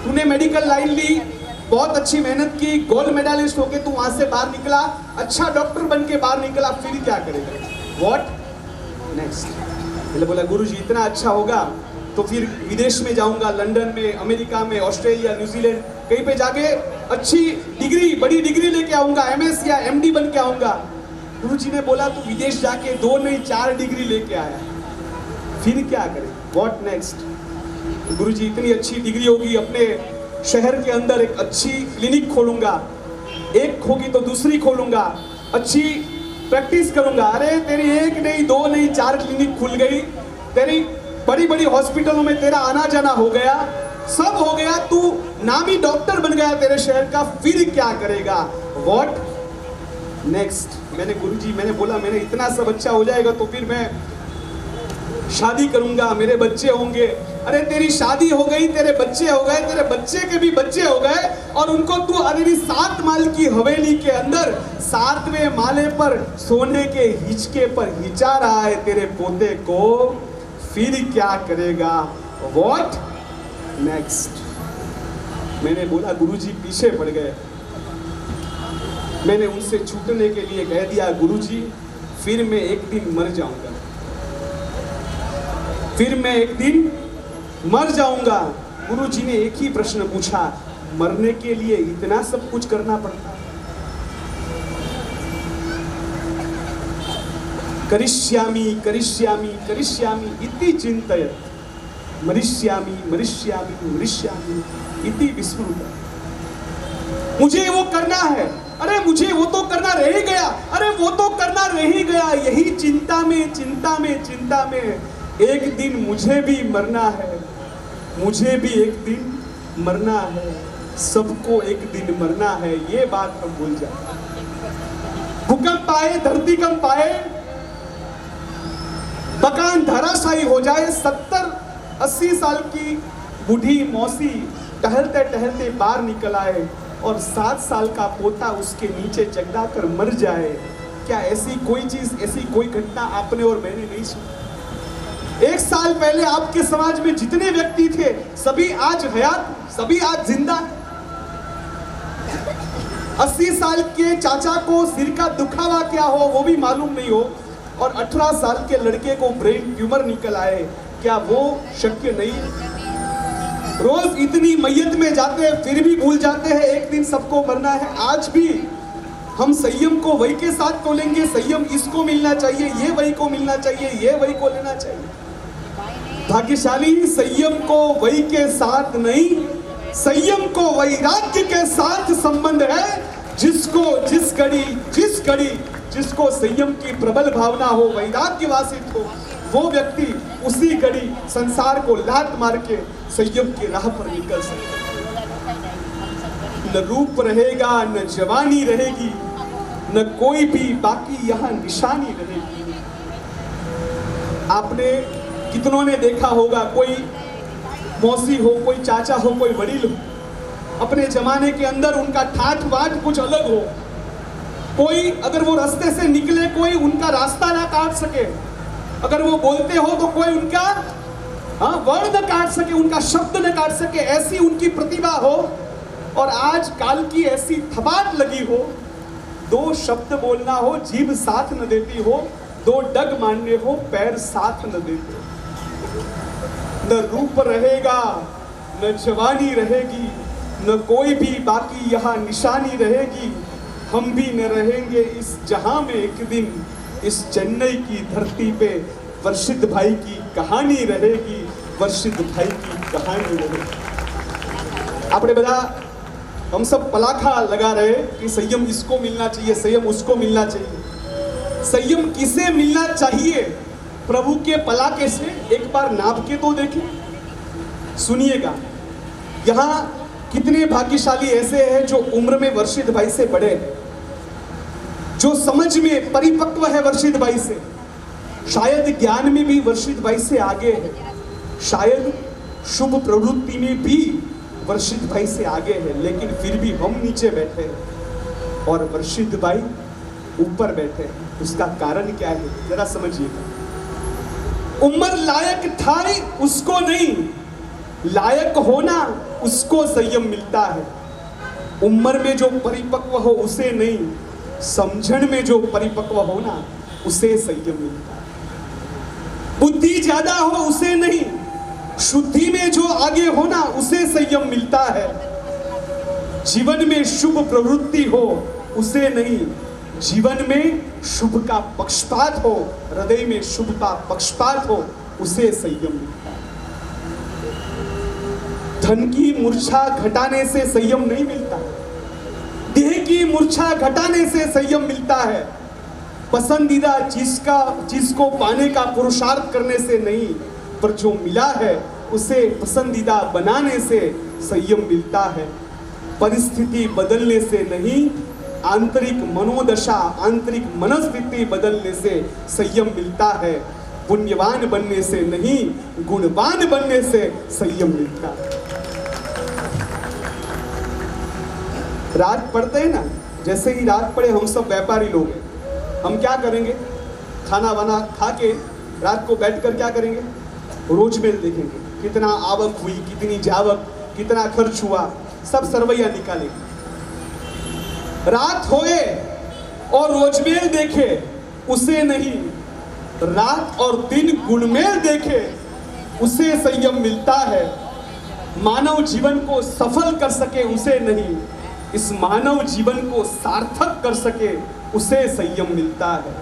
तूने मेडिकल लाइन ली, बहुत अच्छी मेहनत की, गोल्ड मेडलिस्ट होके तू वहां से बाहर निकला, अच्छा डॉक्टर बन के बाहर निकला, फिर क्या करेगा? What next? मैंने बोला गुरुजी इतना अच्छा होगा तो फिर विदेश में जाऊंगा, लंदन में, अमेरिका में, ऑस्ट्रेलिया, न्यूजीलैंड, कहीं पे जाके अच्छी डिग्री, बड़ी डिग्री लेके आऊंगा, एमएस या एमडी बन के आऊंगा। गुरुजी ने बोला तू विदेश जाके 2 नहीं 4 डिग्री लेके आया, फिर क्या करे? What next? गुरुजी इतनी अच्छी डिग्री होगी, अपने शहर के अंदर एक अच्छी क्लिनिक खोलूंगा, एक होगी तो दूसरी खोलूंगा, अच्छी प्रैक्टिस करूंगा। अरे तेरी 1 नहीं 2 नहीं 4 क्लिनिक खुल गई, तेरी बड़ी बड़ी हॉस्पिटलों में तेरा आना जाना हो गया, सब हो गया, तू नामी डॉक्टर बन गया तेरे शहर का, फिर क्या करेगा? What next? मैंने गुरुजी, मैंने बोला मैंने इतना सब अच्छा हो जाएगा तो फिर मैं शादी करूंगा, मेरे बच्चे होंगे। अरे तेरी शादी हो गई, तेरे बच्चे हो गए, तेरे बच्चे के भी बच्चे हो गए, और उनको तू अरे 7 माल की हवेली के अंदर 7वें माले पर सोने के हिचके पर हिचा रहा है तेरे पोते को, फिर क्या करेगा? What next? मैंने बोला गुरुजी पीछे पड़ गए। मैंने उनसे छूटने के लिए कह दिया गुरुजी फिर मैं एक दिन मर जाऊंगा, फिर मैं एक दिन मर जाऊंगा। गुरुजी ने एक ही प्रश्न पूछा, मरने के लिए इतना सब कुछ करना पड़ता है? करिष्यामि करिष्यामि करिष्यामि इति चिन्तयत् मरिष्यामि मरिष्यामि मरिष्यामि इति विस्मृतः। मुझे वो करना है, अरे मुझे वो तो करना रह ही गया, अरे वो तो करना रह ही गया। यही चिंता में चिंता में चिंता में एक दिन मुझे भी मरना है, मुझे भी एक दिन मरना है, सबको एक दिन मरना है, ये बात हम भूल जाते। भूकंप आए, धरती कंप आए, मकान धराशायी हो जाए, 70-80 साल की बूढ़ी मौसी टहलते टहलते बाहर निकल आए और 7 साल का पोता उसके नीचे जगड़ा कर मर जाए, क्या ऐसी कोई चीज, ऐसी कोई घटना आपने और मैंने नहीं सुनी? 1 साल पहले आपके समाज में जितने व्यक्ति थे सभी आज हयात, सभी आज जिंदा। 80 साल के चाचा को सिर का दुखावा क्या हो वो भी मालूम नहीं हो, और 18 साल के लड़के को ब्रेन ट्यूमर निकल आए, क्या वो शक्य नहीं? रोज इतनी मैयत में जाते हैं फिर भी भूल जाते हैं एक दिन सबको मरना है। आज भी हम संयम को वही के साथ तोलेंगे, संयम इसको मिलना चाहिए, ये वही को मिलना चाहिए, ये वही को लेना चाहिए। भाग्यशाली संयम को वही के साथ नहीं, संयम को वैराग्य के साथ संबंध है। जिसको जिस घड़ी जिसको संयम की प्रबल भावना हो, वैराग्य वासित हो, वो व्यक्ति उसी घड़ी संसार को लात मार के संयम की राह पर निकल सकता। न रूप रहेगा, न जवानी रहेगी, न कोई भी बाकी यहाँ निशानी रहेगी। आपने कितनों ने देखा होगा, कोई मौसी हो, कोई चाचा हो, कोई वडील हो, अपने जमाने के अंदर उनका ठाठ बाट कुछ अलग हो, कोई अगर वो रास्ते से निकले कोई उनका रास्ता ना काट सके, अगर वो बोलते हो तो कोई उनका वर्ड न काट सके, उनका शब्द न काट सके, ऐसी उनकी प्रतिभा हो। और आज काल की ऐसी थबाट लगी हो, 2 शब्द बोलना हो जीभ साथ न देती हो, 2 डग मारने हो पैर साथ न देते हो। न रूप रहेगा, न जवानी रहेगी, न कोई भी बाकी यहाँ निशानी रहेगी। हम भी न रहेंगे इस जहां में एक दिन, इस चेन्नई की धरती पे वर्षित भाई की कहानी रहेगी, वर्षित भाई की कहानी रहेगी। आपने बता, हम सब पलाखा लगा रहे कि संयम इसको मिलना चाहिए, संयम उसको मिलना चाहिए। संयम किसे मिलना चाहिए? प्रभु के पलाके से एक बार नाप के तो देखें। सुनिएगा, यहाँ कितने भाग्यशाली ऐसे हैं जो उम्र में वर्षित भाई से बड़े हैं, जो समझ में परिपक्व है वर्षित भाई से, शायद ज्ञान में भी वर्षित भाई से आगे है, शायद शुभ प्रवृत्ति में भी वर्षित भाई से आगे है, लेकिन फिर भी हम नीचे बैठे हैं और वर्षित भाई ऊपर बैठे हैं। उसका कारण क्या है जरा समझिएगा। उम्र लायक था उसको नहीं, लायक होना उसको संयम मिलता है। उम्र में जो परिपक्व हो उसे नहीं, समझण में जो परिपक्व हो ना उसे संयम मिलता है। बुद्धि ज्यादा हो उसे नहीं, शुद्धि में जो आगे हो ना उसे संयम मिलता है। जीवन में शुभ प्रवृत्ति हो उसे नहीं, जीवन में शुभ का पक्षपात हो, हृदय में शुभ का पक्षपात हो उसे संयम मिलता है। धन की मूर्छा घटाने से संयम नहीं मिलता, देह की मूर्छा घटाने से संयम मिलता है। पसंदीदा चीज को पाने का पुरुषार्थ करने से नहीं, पर जो मिला है उसे पसंदीदा बनाने से संयम मिलता है। परिस्थिति बदलने से नहीं, आंतरिक मनोदशा, आंतरिक मनस्थिति बदलने से संयम मिलता है। पुण्यवान बनने से नहीं, गुणवान बनने से संयम मिलता है। रात पड़ते हैं ना, जैसे ही रात पड़े हम सब व्यापारी लोग हैं, हम क्या करेंगे? खाना वाना खा के रात को बैठकर क्या करेंगे? रोजमेल देखेंगे, कितना आवक हुई, कितनी जावक, कितना खर्च हुआ, सब सरवैया निकालेंगे। रात होए और रोजमेल देखे उसे नहीं, रात और दिन गुणमेल देखे उसे संयम मिलता है। मानव जीवन को सफल कर सके उसे नहीं, इस मानव जीवन को सार्थक कर सके उसे संयम मिलता है।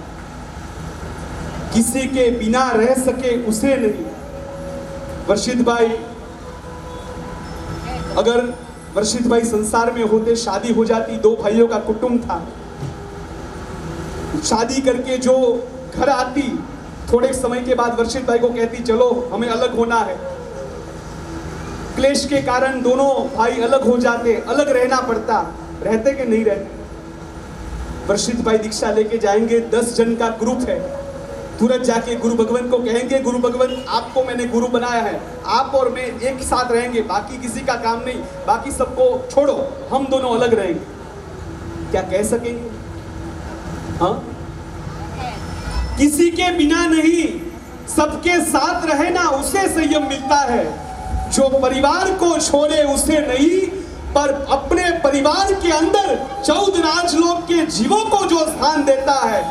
किसी के बिना रह सके उसे नहीं। वर्षित भाई, अगर वर्षित भाई संसार में होते, शादी हो जाती, 2 भाइयों का कुटुंब था, शादी करके जो घर आती, थोड़े समय के बाद वर्षित भाई को कहती चलो हमें अलग होना है। क्लेश के कारण दोनों भाई अलग हो जाते, अलग रहना पड़ता। रहते कि नहीं रहते? वर्षित भाई दीक्षा लेके जाएंगे, 10 जन का ग्रुप है, तुरंत जाके गुरु भगवंत को कहेंगे, गुरु भगवंत आपको मैंने गुरु बनाया है, आप और मैं एक साथ रहेंगे, बाकी किसी का काम नहीं, बाकी सबको छोड़ो, हम दोनों अलग रहेंगे। क्या कह सकेंगे? हाँ, किसी के बिना नहीं, सबके साथ रहे ना उसे संयम मिलता है। जो परिवार को छोड़े उसे नहीं, पर अपने परिवार के अंदर 14 राजलोक के जीवों को जो स्थान देता है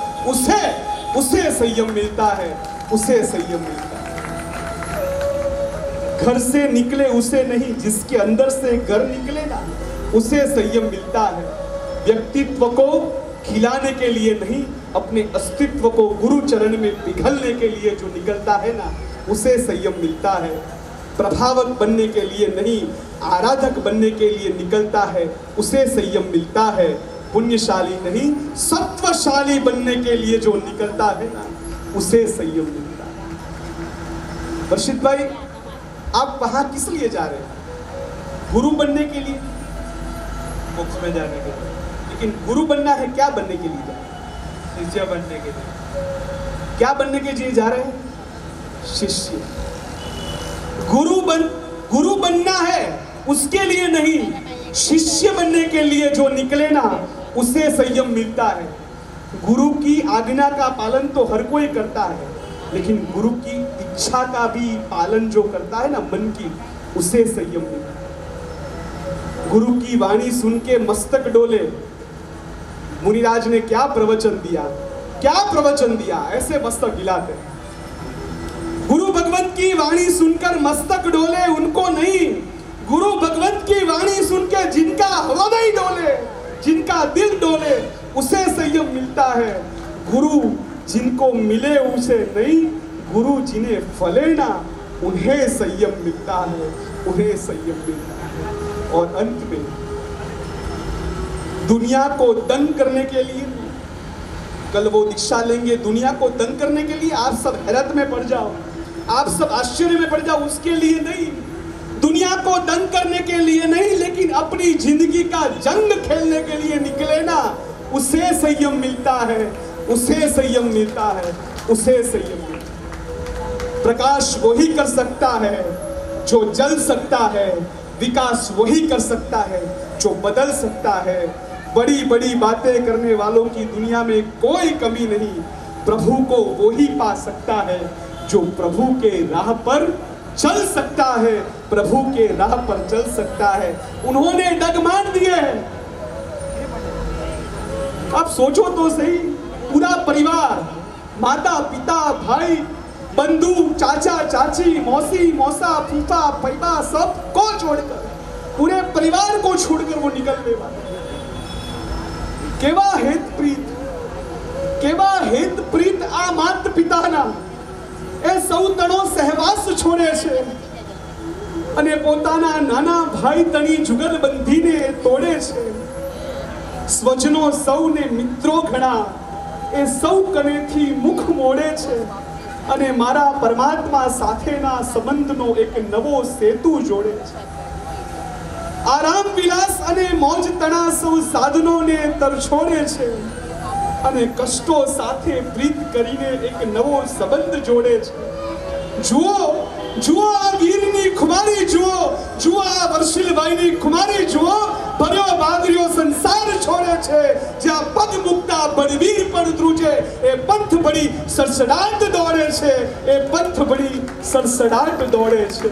उसे संयम मिलता है, उसे संयम मिलता है। घर से निकले उसे नहीं, जिसके अंदर से घर निकले ना उसे संयम मिलता है। व्यक्तित्व को खिलाने के लिए नहीं, अपने अस्तित्व को गुरु चरण में पिघलने के लिए जो निकलता है ना उसे संयम मिलता है। प्रभावक बनने के लिए नहीं, आराधक बनने के लिए निकलता है, उसे संयम मिलता है। पुण्यशाली नहीं, सत्वशाली बनने के लिए जो निकलता है ना उसे संयम मिलता है। वर्षित भाई, आप वहां किस लिए जा रहे हैं? गुरु बनने के लिए, मोक्ष में जाने के लिए। लेकिन गुरु बनना है, क्या बनने के लिए जा रहे हैं? शिष्य बनने के लिए। क्या बनने के लिए जा रहे हैं? शिष्य। गुरु बनना है उसके लिए नहीं, शिष्य बनने के लिए जो निकले ना उसे संयम मिलता है। गुरु की आज्ञा का पालन तो हर कोई करता है, लेकिन गुरु की इच्छा का भी पालन जो करता है ना मन की, उसे संयम मिलता है। गुरु की वाणी सुन के मस्तक डोले। मुनिराज ने क्या प्रवचन दिया, क्या प्रवचन दिया, ऐसे मस्तक हिलाते। गुरु भगवंत की वाणी सुनकर मस्तक डोले उनको नहीं, गुरु भगवंत की वाणी सुनकर जिनका हृदय डोले, जिनका दिल डोले, उसे संयम मिलता है। गुरु जिनको मिले उसे नहीं, गुरु जिन्हें फले ना उन्हें संयम मिलता है, उन्हें संयम मिलता है। और अंत में दुनिया को दंग करने के लिए, कल वो दीक्षा लेंगे, दुनिया को दंग करने के लिए आप सब हैरत में पड़ जाओ, आप सब आश्चर्य में पड़ जाओ, उसके लिए नहीं, दुनिया को दंग करने के लिए नहीं, लेकिन अपनी जिंदगी का जंग खेलने के लिए निकले ना उसे संयम मिलता है, उसे संयम मिलता है, उसे संयम मिलता है। प्रकाश वही कर सकता है जो जल सकता है, विकास वही कर सकता है जो बदल सकता है। बड़ी बड़ी बातें करने वालों की दुनिया में कोई कमी नहीं, प्रभु को वही पा सकता है जो प्रभु के राह पर चल सकता है, प्रभु के राह पर चल सकता है। उन्होंने डगमान दिए हैं। आप सोचो तो सही, पूरा परिवार, माता पिता भाई बंधु चाचा चाची मौसी मौसा फूफा फैबा सबको छोड़कर, पूरे परिवार को छोड़कर वो निकलने वाले। केवा हेत प्रीत आ मात पिताना એ સૌ તણો સહવાસ છોડે છે અને પોતાના નાના ભાઈ તણી જુગલબંધીને તોડે છે। સ્વજનો સૌને મિત્રો ઘણા એ સૌ કનેથી મુખ મોડે છે। અને મારા પરમાત્મા સાથેના સંબંધનો એક નવો સેતુ જોડે છે. આરામ વિલાસ અને મોજ તણા સૌ સાધનોને તરછોડે છે અને કષ્ટો સાથે પ્રીત કરીને એક નવો સંબંધ જોડે છે. જુઓ જુઓ આ વીરની ખુમારી, જુઓ આ વર્ષિલભાઈની ખુમારી, જુઓ ભર્યો બાદરીઓ સંસાર છોડે છે. જ્યાં પગ મુકતા બળવીર પણ ધ્રુજે, એ પંથ બળી સડસડાટ દોડે છે, એ પંથ બળી સડસડાટ દોડે છે.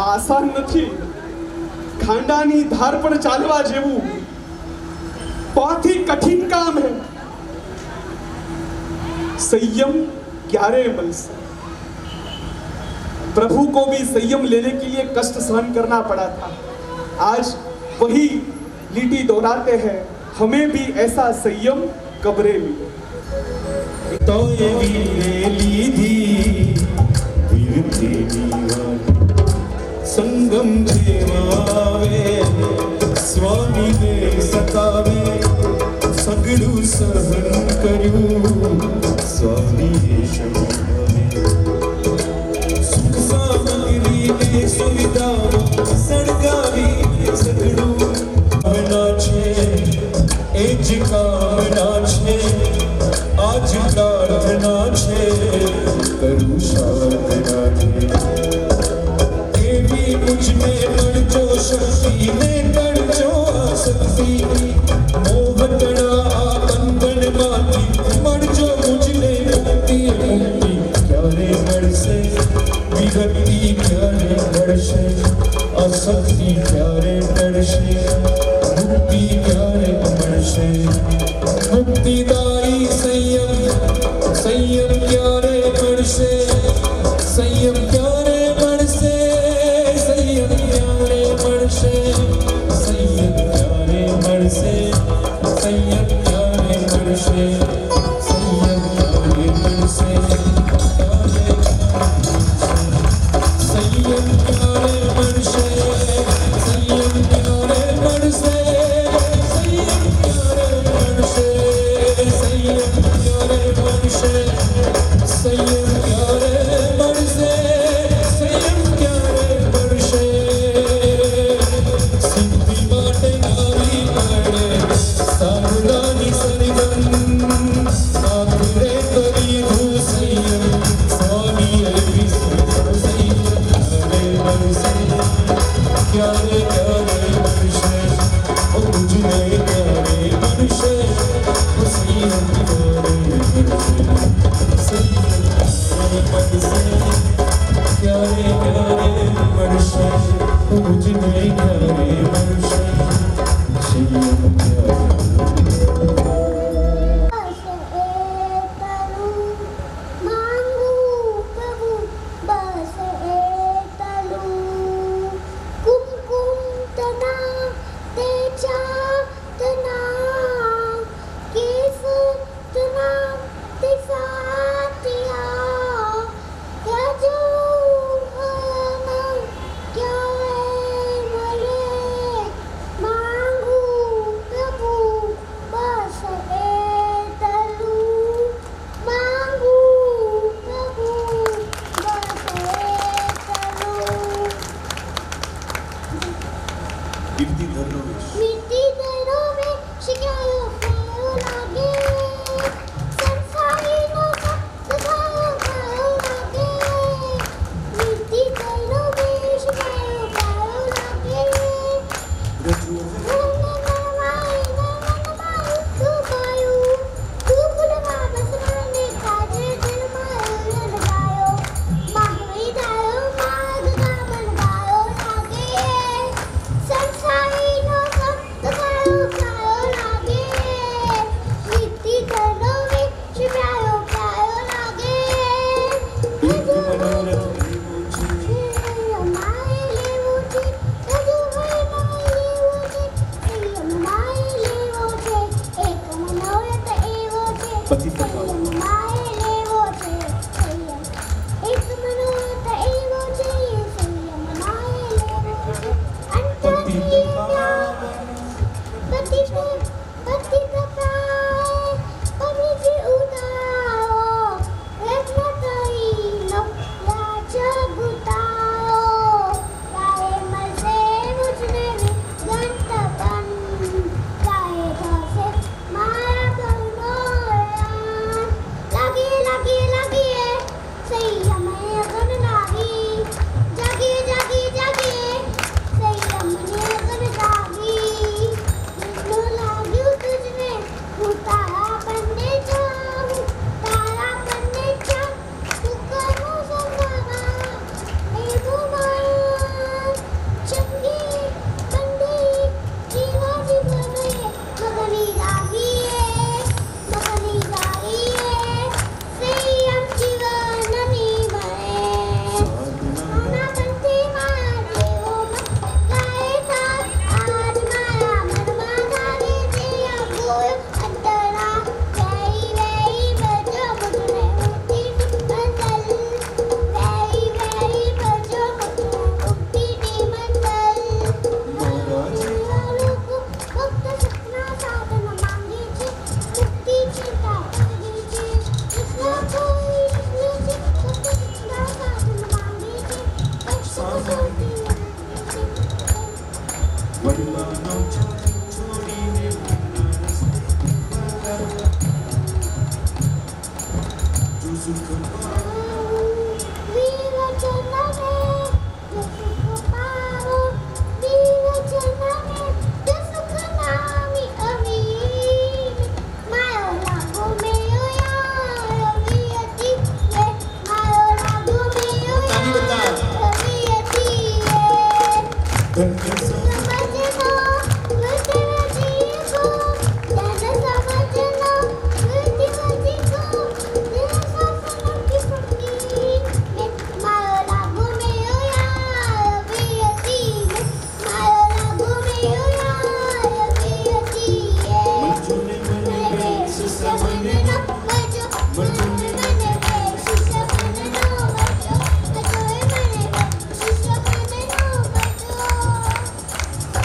આસાન નથી, ખાંડાની ધાર પર ચાલવા જેવું बहुत ही कठिन काम है. संयम क्यारे मिलसे. प्रभु को भी संयम लेने के लिए कष्ट सहन करना पड़ा था. आज वही लीटी दोहराते हैं, हमें भी ऐसा संयम कब्रे मिले. तो ये वीरे लीधी वीर तेरी संगम जेवावे स्वामी ने सतावे सगळું સહન કર્યું સ્વામીએ શરણાવે સુખ સામગ્રીને સુવિધાઓ સળગાવી સગળું કામના છે એ જ કામના છે આજ પ્રાર્થના છે કરું સાધના છે એવી મુझमे મળજો શક્તિ ને કરજો આસક્તિ મોહતડા આ બંધનમાંથી મળજો મુझને મુક્તિ મુક્તિ ક્યારે મળશે વિરક્તિ ક્યારે મળશે આસક્તિ ક્યારે ટળશે મુક્તિ ક્યારે મળશે મુક્તિદાયી સંયમ ક્યારે મળશે સંયમ ક્યારે મળશે સંયમ ક્યારે મળશે સંયમ ક્યારે મળશે સંયમ ક્યારે મળશે સંયમ ક્યારે મળશે સંયમ ક્યારે મળશે સંયમ ક્યારે મળશે સંયમ ક્યારે મળશે સંયમ ક્યારે મળશે સંયમ ક્યારે મળશે સંયમ ક્યારે મળશે સિદ્ધિ માટે આવી પડે સાધુરાની સરગમ આખરે કરીધું સંયમ સ્વામીએ વિશ્વ સંયમ ક્યારે મળશે ક્યારે ક્યારે મળશે ઓ મુझને ક્યારે મળશે ઓ સંયમ ક્યારે મળશે સંયમ મળશે ક્યારે ક્યારે મળશે મુझને ક્યારે મળશે સંયમ ક્યારે Pati વડવાનો છોડીને જો સુખ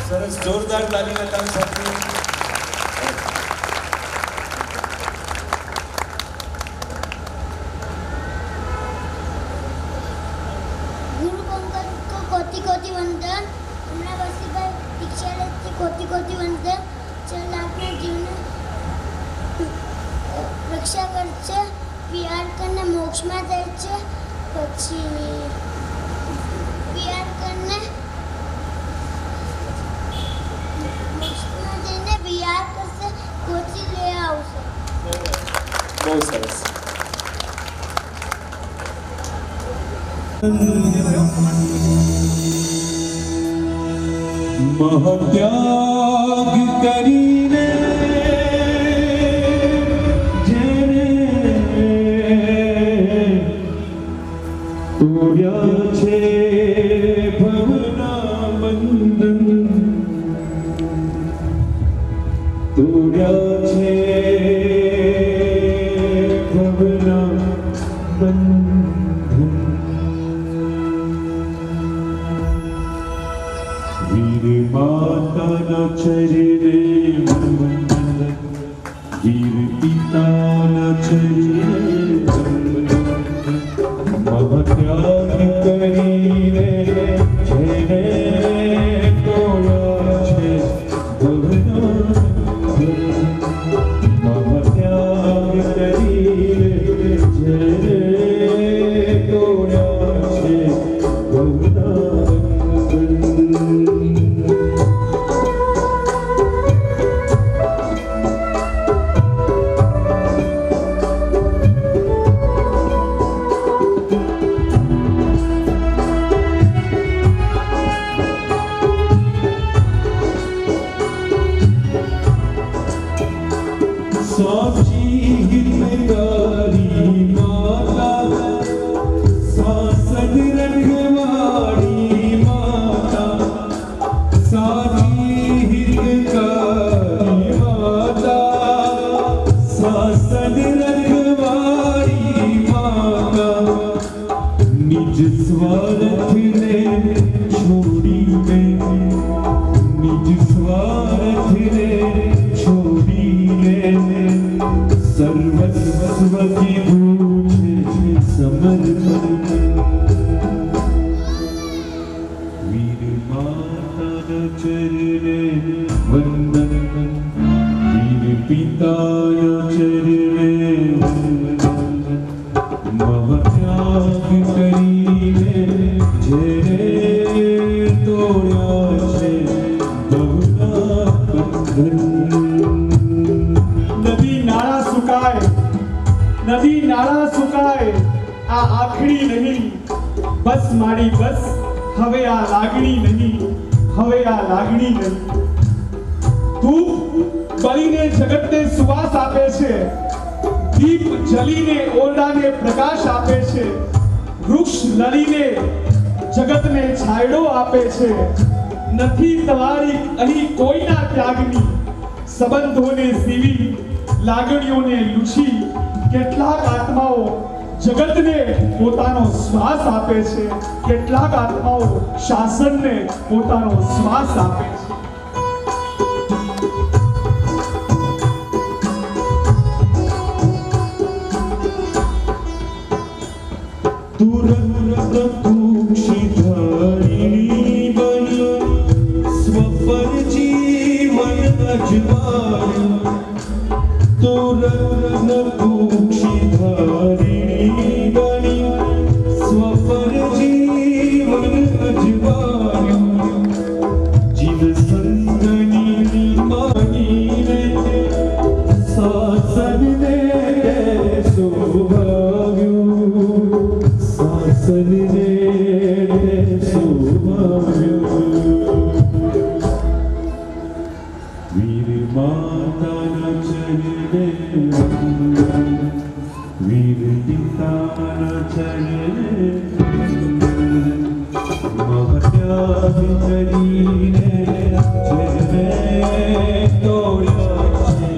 સરસ જોરદાર તાલીના તાલ સાથે गुरु पंकज को कोटि कोटि वंदन हमारा वर्षी भाई दीक्षा लेते कोटि कोटि वंदन चल आपने जीवन रक्षा करचे विहार करने मोक्ष में जायचे પછી વિહાર કરને મોક્ષ માં જઈને વિહાર કરશે કોચી લે આવશે બહુ સરસ મહાત્યાગ કરીને જેને તોડ્યા છે ભવના બંધન તોડ્યા છે ભવના બંધન વીર માતાના ચરણે વંદન વીર પિતાના ચરણે મહાત્યાગ કરીને જેને તોડ્યા છે ભવના મહાત્યાગ કરીને જેને તોડ્યા છે ભવના साची हितकारी माता सासन रखवाड़ी माता साची हितकारी माता सासन रखवाड़ी माता निज स्वार्थ ने छोड़ीने निज स्वार्थ ने छोड़ीने सर्वस्व की पूछे समर्पण वीर माता चरणे वंदन वीर पिता चरणे वंदन महात्याग કરીને જેને તોડ્યા છે ભવના બંધન નદી નાળા સુકાય આ આખડી નહીં બસ મારી બસ હવે આ લાગણી નહીં ધૂપ બળીને જગતને સુવાસ આપે છે દીપ જલીને ઓરડાને પ્રકાશ આપે છે વૃક્ષ લડીને જગતને છાંયડો આપે છે નથી તમારી અહીં કોઈના ત્યાગની સંબંધોને સીવી લાગણીઓને લૂછી કેટલાક આત્માઓ જગતને પોતાનો શ્વાસ આપે છે કેટલાક આત્માઓ શાસનને પોતાનો શ્વાસ આપે છે तुरंत तू क्षिधर કરીને જેને તોડ્યા છે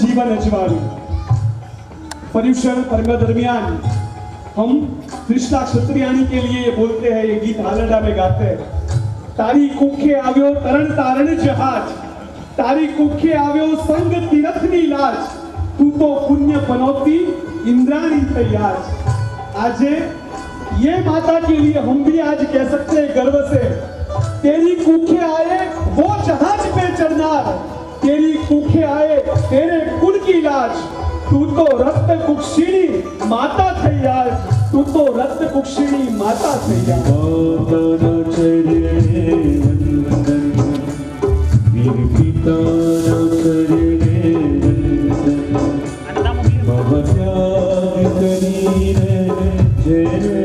जीवन अजवारू पर्युषण पर्व दरमियान हम कृष्णा क्षत्रियाणी के लिए ये बोलते हैं, ये गीत हालडा में गाते हैं। तारी कुखे આવ્યો તરણ તારણ જહાજ, તારી कुखे આવ્યો संग तीरथनी लाज, तू तो पुण्य पनौती इंद्राणी तैयार। आज ये माता के लिए हम भी आज कह सकते हैं गर्व से, तेरी कुखे आए वो जहाज पे चढ़नार, तेरी कुखे आए तेरे कुल की लाज, तू तो रक्त कुक्षिणी माता थई यार, तू तो रक्त कुक्षिणी माता थई यार। माताना चरणे वंदन, वीर पिताना चरणे वंदन, महात्याग કરીને જેને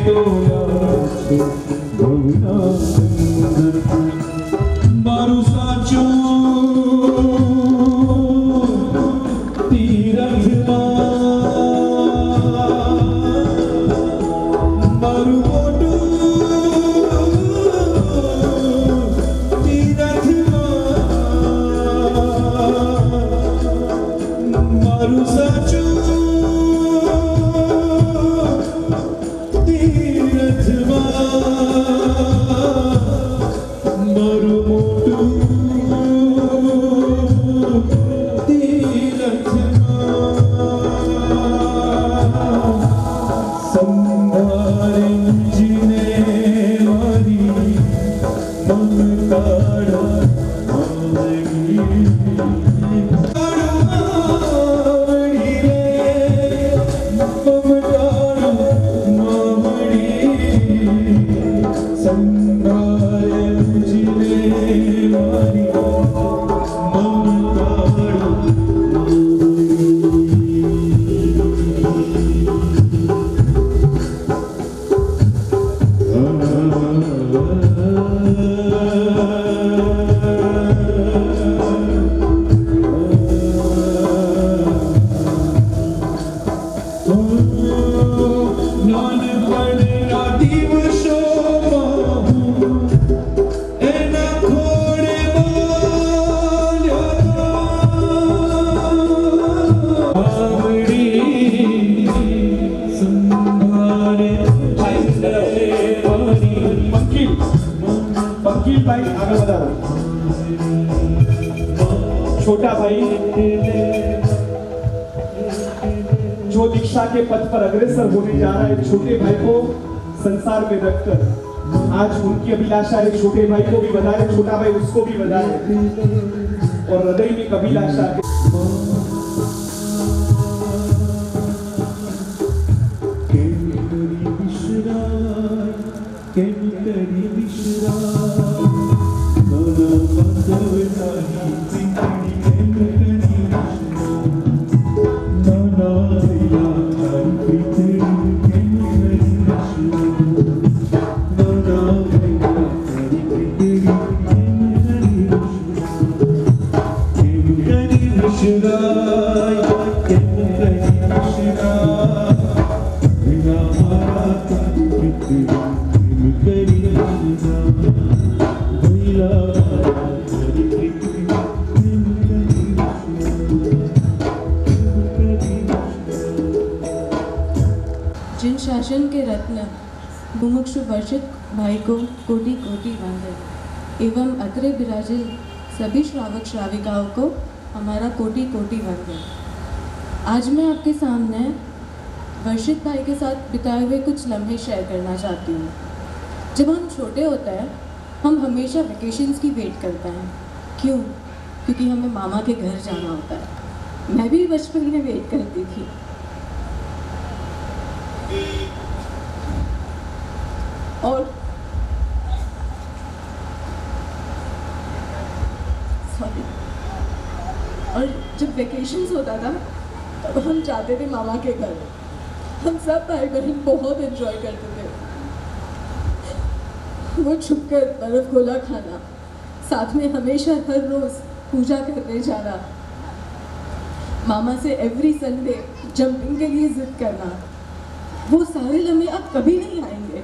તોડ્યા છે ભવનાનંદન, મારું સાચું छोटा भाई जो दीक्षा के पथ पर अग्रसर होने जा रहा है, छोटे भाई को संसार में रखकर आज उनकी अभिलाषा है छोटे भाई को भी बधाए, छोटा भाई उसको भी बधाए और हृदय में अभिलाषा है। जिन शासन के रत्न मुमुक्षु वर्षित भाई को कोटि कोटि वंदन, एवं अत्रे विराजित सभी श्रावक श्राविकाओं को हमारा कोटि कोटि वंदन। आज मैं आपके सामने वर्षित भाई के साथ बिताए हुए कुछ लम्हे शेयर करना चाहती हूँ। जब हम छोटे होते हैं हम हमेशा वेकेशंस की वेट करते हैं। क्यों? क्योंकि हमें मामा के घर जाना होता है। मैं भी बचपन में वेट करती थी। और जब वेकेशंस होता था तब हम जाते थे मामा के घर। हम सब भाई बहन बहुत एंजॉय करते थे। वो छुपकर बर्फ गोला खाना, साथ में हमेशा हर रोज पूजा करने जाना, मामा से एवरी संडे जंपिंग के लिए जिद करना, वो सारे लम्हे अब कभी नहीं आएंगे।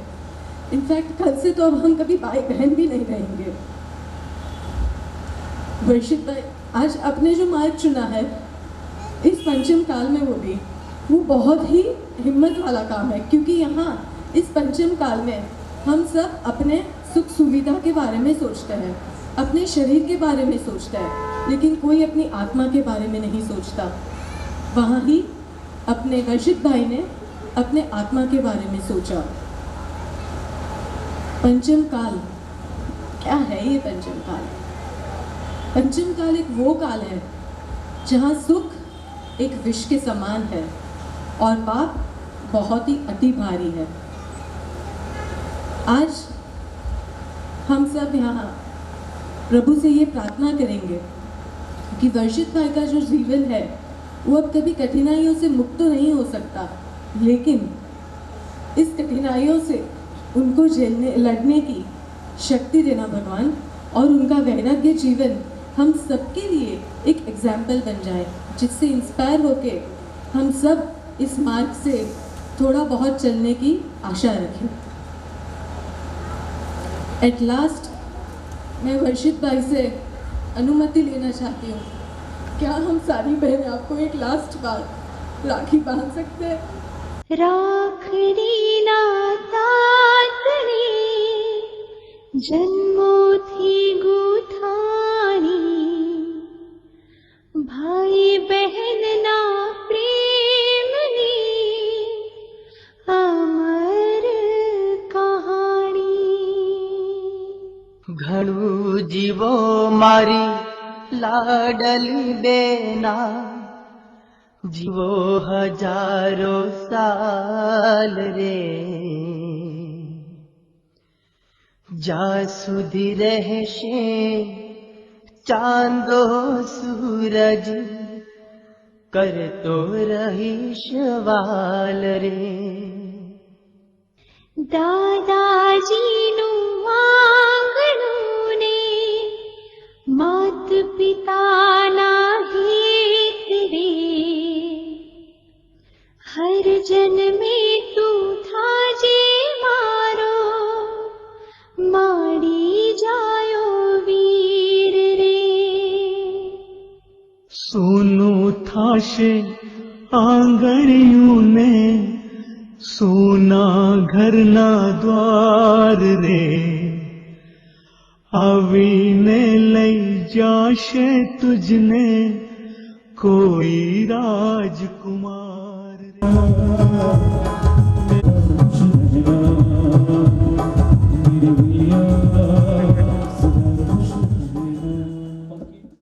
इनफैक्ट कल से तो अब हम कभी भाई बहन भी नहीं रहेंगे। वर्षित भाई, आज आपने जो मार्ग चुना है इस पंचम काल में, वो बहुत ही हिम्मत वाला काम है, क्योंकि यहाँ इस पंचम काल में हम सब अपने सुख सुविधा के बारे में सोचते हैं, अपने शरीर के बारे में सोचता है, लेकिन कोई अपनी आत्मा के बारे में नहीं सोचता। वहाँ ही अपने वर्षित भाई ने अपने आत्मा के बारे में सोचा। पंचम काल क्या है? ये पंचम काल, पंचम काल एक वो काल है जहाँ सुख एक विष के समान है और पाप बहुत ही अति भारी है। आज हम सब यहाँ प्रभु से ये प्रार्थना करेंगे कि वर्षित भाई का जो जीवन है वो अब कभी कठिनाइयों से मुक्त तो नहीं हो सकता, लेकिन इस कठिनाइयों से उनको लड़ने की शक्ति देना भगवान, और उनका वैराग्य जीवन हम सबके लिए एक एग्जाम्पल बन जाए, जिससे इंस्पायर होके हम सब इस मार्ग से थोड़ा बहुत चलने की आशा रखें। एट लास्ट मैं वर्षित भाई से अनुमति लेना चाहती हूँ, क्या हम सारी बहनें आपको एक लास्ट बार राखी बांध सकते हैं? રાખડી ના તાતણે જન્મોથી ગૂંથાણી ભાઈ બહેનના પ્રેમની અમર કહાણી। ઘણું જીવો મારી લાડલી બેના, जीवो हजारों साल रे, जा सुधी रहशे चांदो सूरज, करतो रहीश वाल रे। દાદાજીનું આંગણું ને માત પિતાના હિત રે, हर जन्मे तू था जे मारो, मारी जायो वीर रे। सोनू थाशे आंगणियों ने, सोना घरना द्वार रे, आवीने लई जाशे तुझने कोई राजकुमार रे।